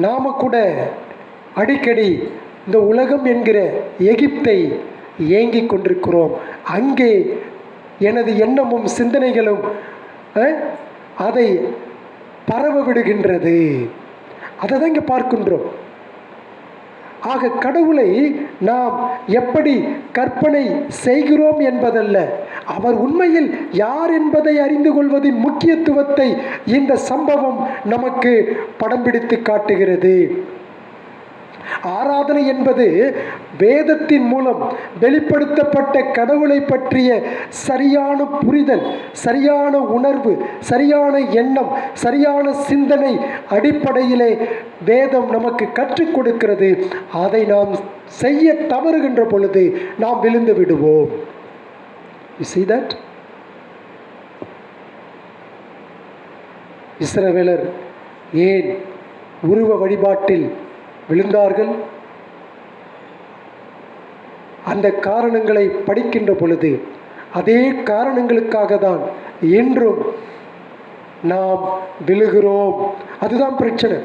நாம கூட அடிக்கடி இந்த உலகம் என்கிற எகிப்தை ஏங்கிக் கொண்டிருக்கிறோம். அங்கே எனது எண்ணமும் சிந்தனைகளும் அதை பரவ விடுகின்றது. அதை தான் இங்கே பார்க்கின்றோம். ஆக கடவுளை நாம் எப்படி கற்பனை செய்கிறோம் என்பதல்ல, அவர் உண்மையில் யார் என்பதை அறிந்து கொள்வதின் முக்கியத்துவத்தை இந்த சம்பவம் நமக்கு படம் பிடித்து காட்டுகிறது. ஆராதனை என்பது வேதத்தின் மூலம் வெளிப்படுத்தப்பட்ட கடவுளை பற்றிய சரியான புரிதல், சரியான உணர்வு, சரியான எண்ணம், சரியான சிந்தனை அடிப்படையிலே வேதம் நமக்கு கற்றுக் கொடுக்கிறது. அதை நாம் செய்ய தவறுகின்ற பொழுது நாம் விழுந்து விடுவோம். You see that? இஸ்ரவேலர் ஏன் உருவ வழிபாட்டில் விழுந்தார்கள். அந்த காரணங்களை படிக்கின்ற பொழுது அதே காரணங்களுக்காக தான் இன்றும் நாம் விழுகிறோம். அதுதான் பிரச்சனை.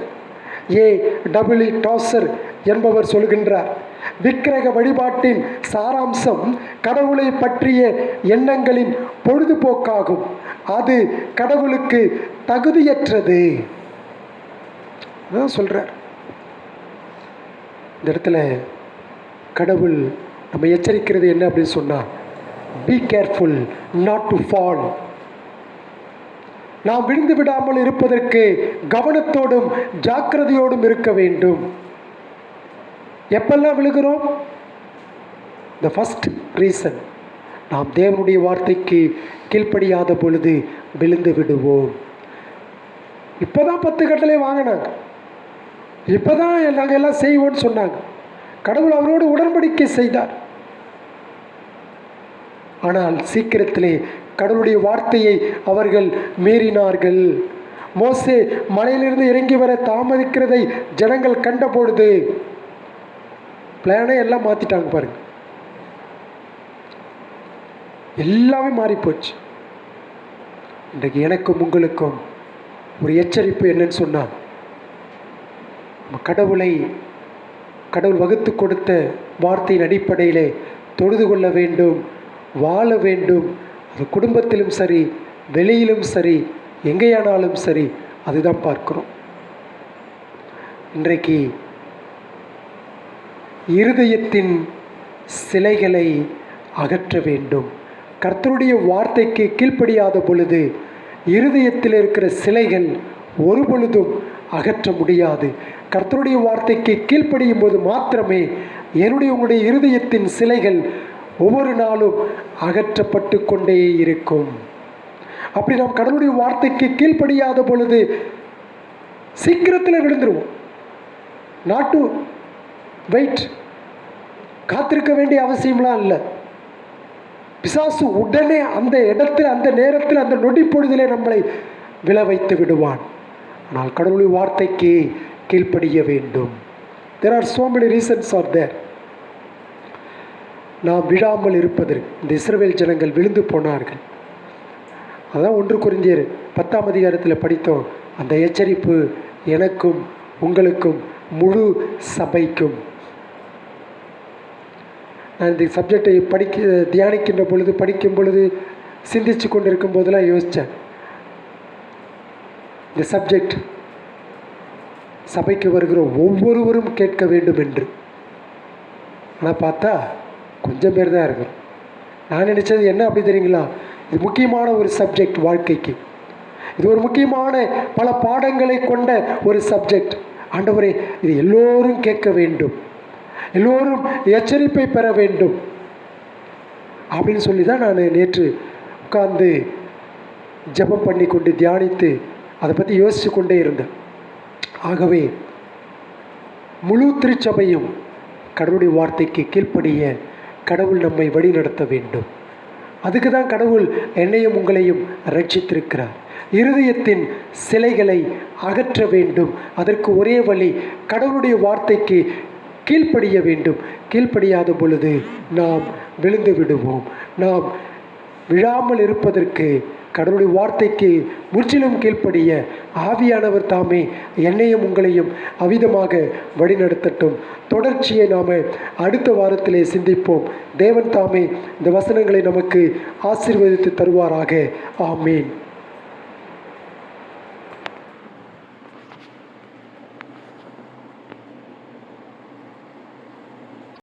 A.W. டாசர் என்பவர் சொல்கின்றார், விக்கிரக வழிபாட்டின் சாராம்சம் கடவுளை பற்றிய எண்ணங்களின் பொழுதுபோக்காகும். அது கடவுளுக்கு தகுதியற்றது. சொல்றார். இந்த இடத்துல கடவுள் நம்ம எச்சரிக்கிறது என்ன அப்படின்னு சொன்னா, be careful not to fall. நாம் விழுந்து விடாமல் இருப்பதற்கு கவனத்தோடும் ஜாக்கிரதையோடும் இருக்க வேண்டும். எப்பெல்லாம் விழுகிறோம்? த ஃபர்ஸ்ட் ரீசன், நாம் தேவனுடைய வார்த்தைக்கு கீழ்ப்படியாத பொழுது விழுந்து விடுவோம். இப்போதான் 10 கட்டளை வாங்கினாங்க, இப்போதான் நாங்கள் எல்லாம் செய்வோம்னு சொன்னாங்க. கடவுள் அவரோடு உடன்படிக்கை செய்தார். ஆனால் சீக்கிரத்திலே கடவுளுடைய வார்த்தையை அவர்கள் மீறினார்கள். மோசே மலையிலிருந்து இறங்கி வர தாமதிக்கிறதை ஜனங்கள் கண்ட பொழுது பிளானே எல்லாம் மாற்றிட்டாங்க. பாருங்க, எல்லாமே மாறி போச்சு. இன்றைக்கு எனக்கும் உங்களுக்கும் ஒரு எச்சரிப்பு என்னன்னு சொன்னால், நம்ம கடவுள் வகுத்து கொடுத்த வார்த்தையின் அடிப்படையிலே தொழுது கொள்ள வேண்டும், வாழ வேண்டும். அது குடும்பத்திலும் சரி, வெளியிலும் சரி, எங்கேயானாலும் சரி, அதுதான் பார்க்கிறோம். இன்றைக்கு இருதயத்தின் சிலைகளை அகற்ற வேண்டும். கர்த்தருடைய வார்த்தைக்கு கீழ்ப்படியாத பொழுது இருதயத்தில் இருக்கிற சிலைகள் ஒரு பொழுதும் அகற்ற முடியாது. கர்த்தருடைய வார்த்தைக்கு கீழ்ப்படியும் போது மாத்திரமே உங்களுடைய இருதயத்தின் சிலைகள் ஒவ்வொரு நாளும் அகற்றப்பட்டு கொண்டே இருக்கும். அப்படி நாம் கடவுளுடைய வார்த்தைக்கு கீழ்ப்படியாத பொழுது சீக்கிரத்தில் விழுந்துருவோம். நாட் டு வெயிட், காத்திருக்க வேண்டிய அவசியம்லாம் இல்லை. பிசாசு உடனே அந்த இடத்தில், அந்த நேரத்தில், அந்த நொடி பொழுதிலே நம்மளை விழ வைத்து விடுவான். ஆனால் கடவுளுடைய வார்த்தைக்கு கீழ்ப்படிய வேண்டும். There are so many reasons are there. நாம் விழாமல் இருப்பதற்கு இந்த இஸ்ரவேல் ஜனங்கள் விழுந்து போனார்கள். அதான் 1 கொரிந்தியர் 10ஆம் அதிகாரத்தில் படித்தோம். அந்த எச்சரிப்பு எனக்கும் உங்களுக்கும் முழு சபைக்கும். நான் இந்த சப்ஜெக்டை தியானிக்கின்ற பொழுது, படிக்கும் பொழுது, சிந்திச்சு கொண்டிருக்கும் போதெல்லாம் யோசித்தேன், இந்த சப்ஜெக்ட் சபைக்கு வருகிற ஒவ்வொருவரும் கேட்க வேண்டும் என்று. ஆனால் பார்த்தா கொஞ்சம் பேர் தான் இருக்கும். நான் நினச்சது என்ன அப்படி தெரியுங்களா, இது முக்கியமான ஒரு சப்ஜெக்ட் வாழ்க்கைக்கு. இது ஒரு முக்கியமான பல பாடங்களை கொண்ட ஒரு சப்ஜெக்ட். ஆண்டவரே, இது எல்லோரும் கேட்க வேண்டும், எல்லோரும் எச்சரிப்பை பெற வேண்டும் அப்படின்னு சொல்லி தான் நான் நேற்று உட்கார்ந்து ஜெபம் பண்ணி கொண்டு தியானித்து அதை பற்றி யோசித்து கொண்டே இருந்தேன். ஆகவே முழு திருச்சபையும் கடவுளுடைய வார்த்தைக்கு கீழ்ப்படிய கடவுள் நம்மை வழி நடத்த வேண்டும். அதுக்கு தான் கடவுள் என்னையும் உங்களையும் ரட்சித்திருக்கிறார். இருதயத்தின் சிலைகளை அகற்ற வேண்டும். அதற்கு ஒரே வழி கடவுளுடைய வார்த்தைக்கு கீழ்ப்படிய வேண்டும். கீழ்ப்படியாத பொழுது நாம் விழுந்து விடுவோம். நாம் விழாமல் இருப்பதற்கு கடவுளுடைய வார்த்தைக்கு முற்றிலும் கீழ்ப்படிய ஆவியானவர் தாமே என்னையும் உங்களையும் அவிதமாக வழிநடத்தட்டும். தொடர்ச்சியை நாம் அடுத்த வாரத்திலே சிந்திப்போம். தேவன் தாமே இந்த வசனங்களை நமக்கு ஆசீர்வதித்து தருவாராக. ஆமேன்.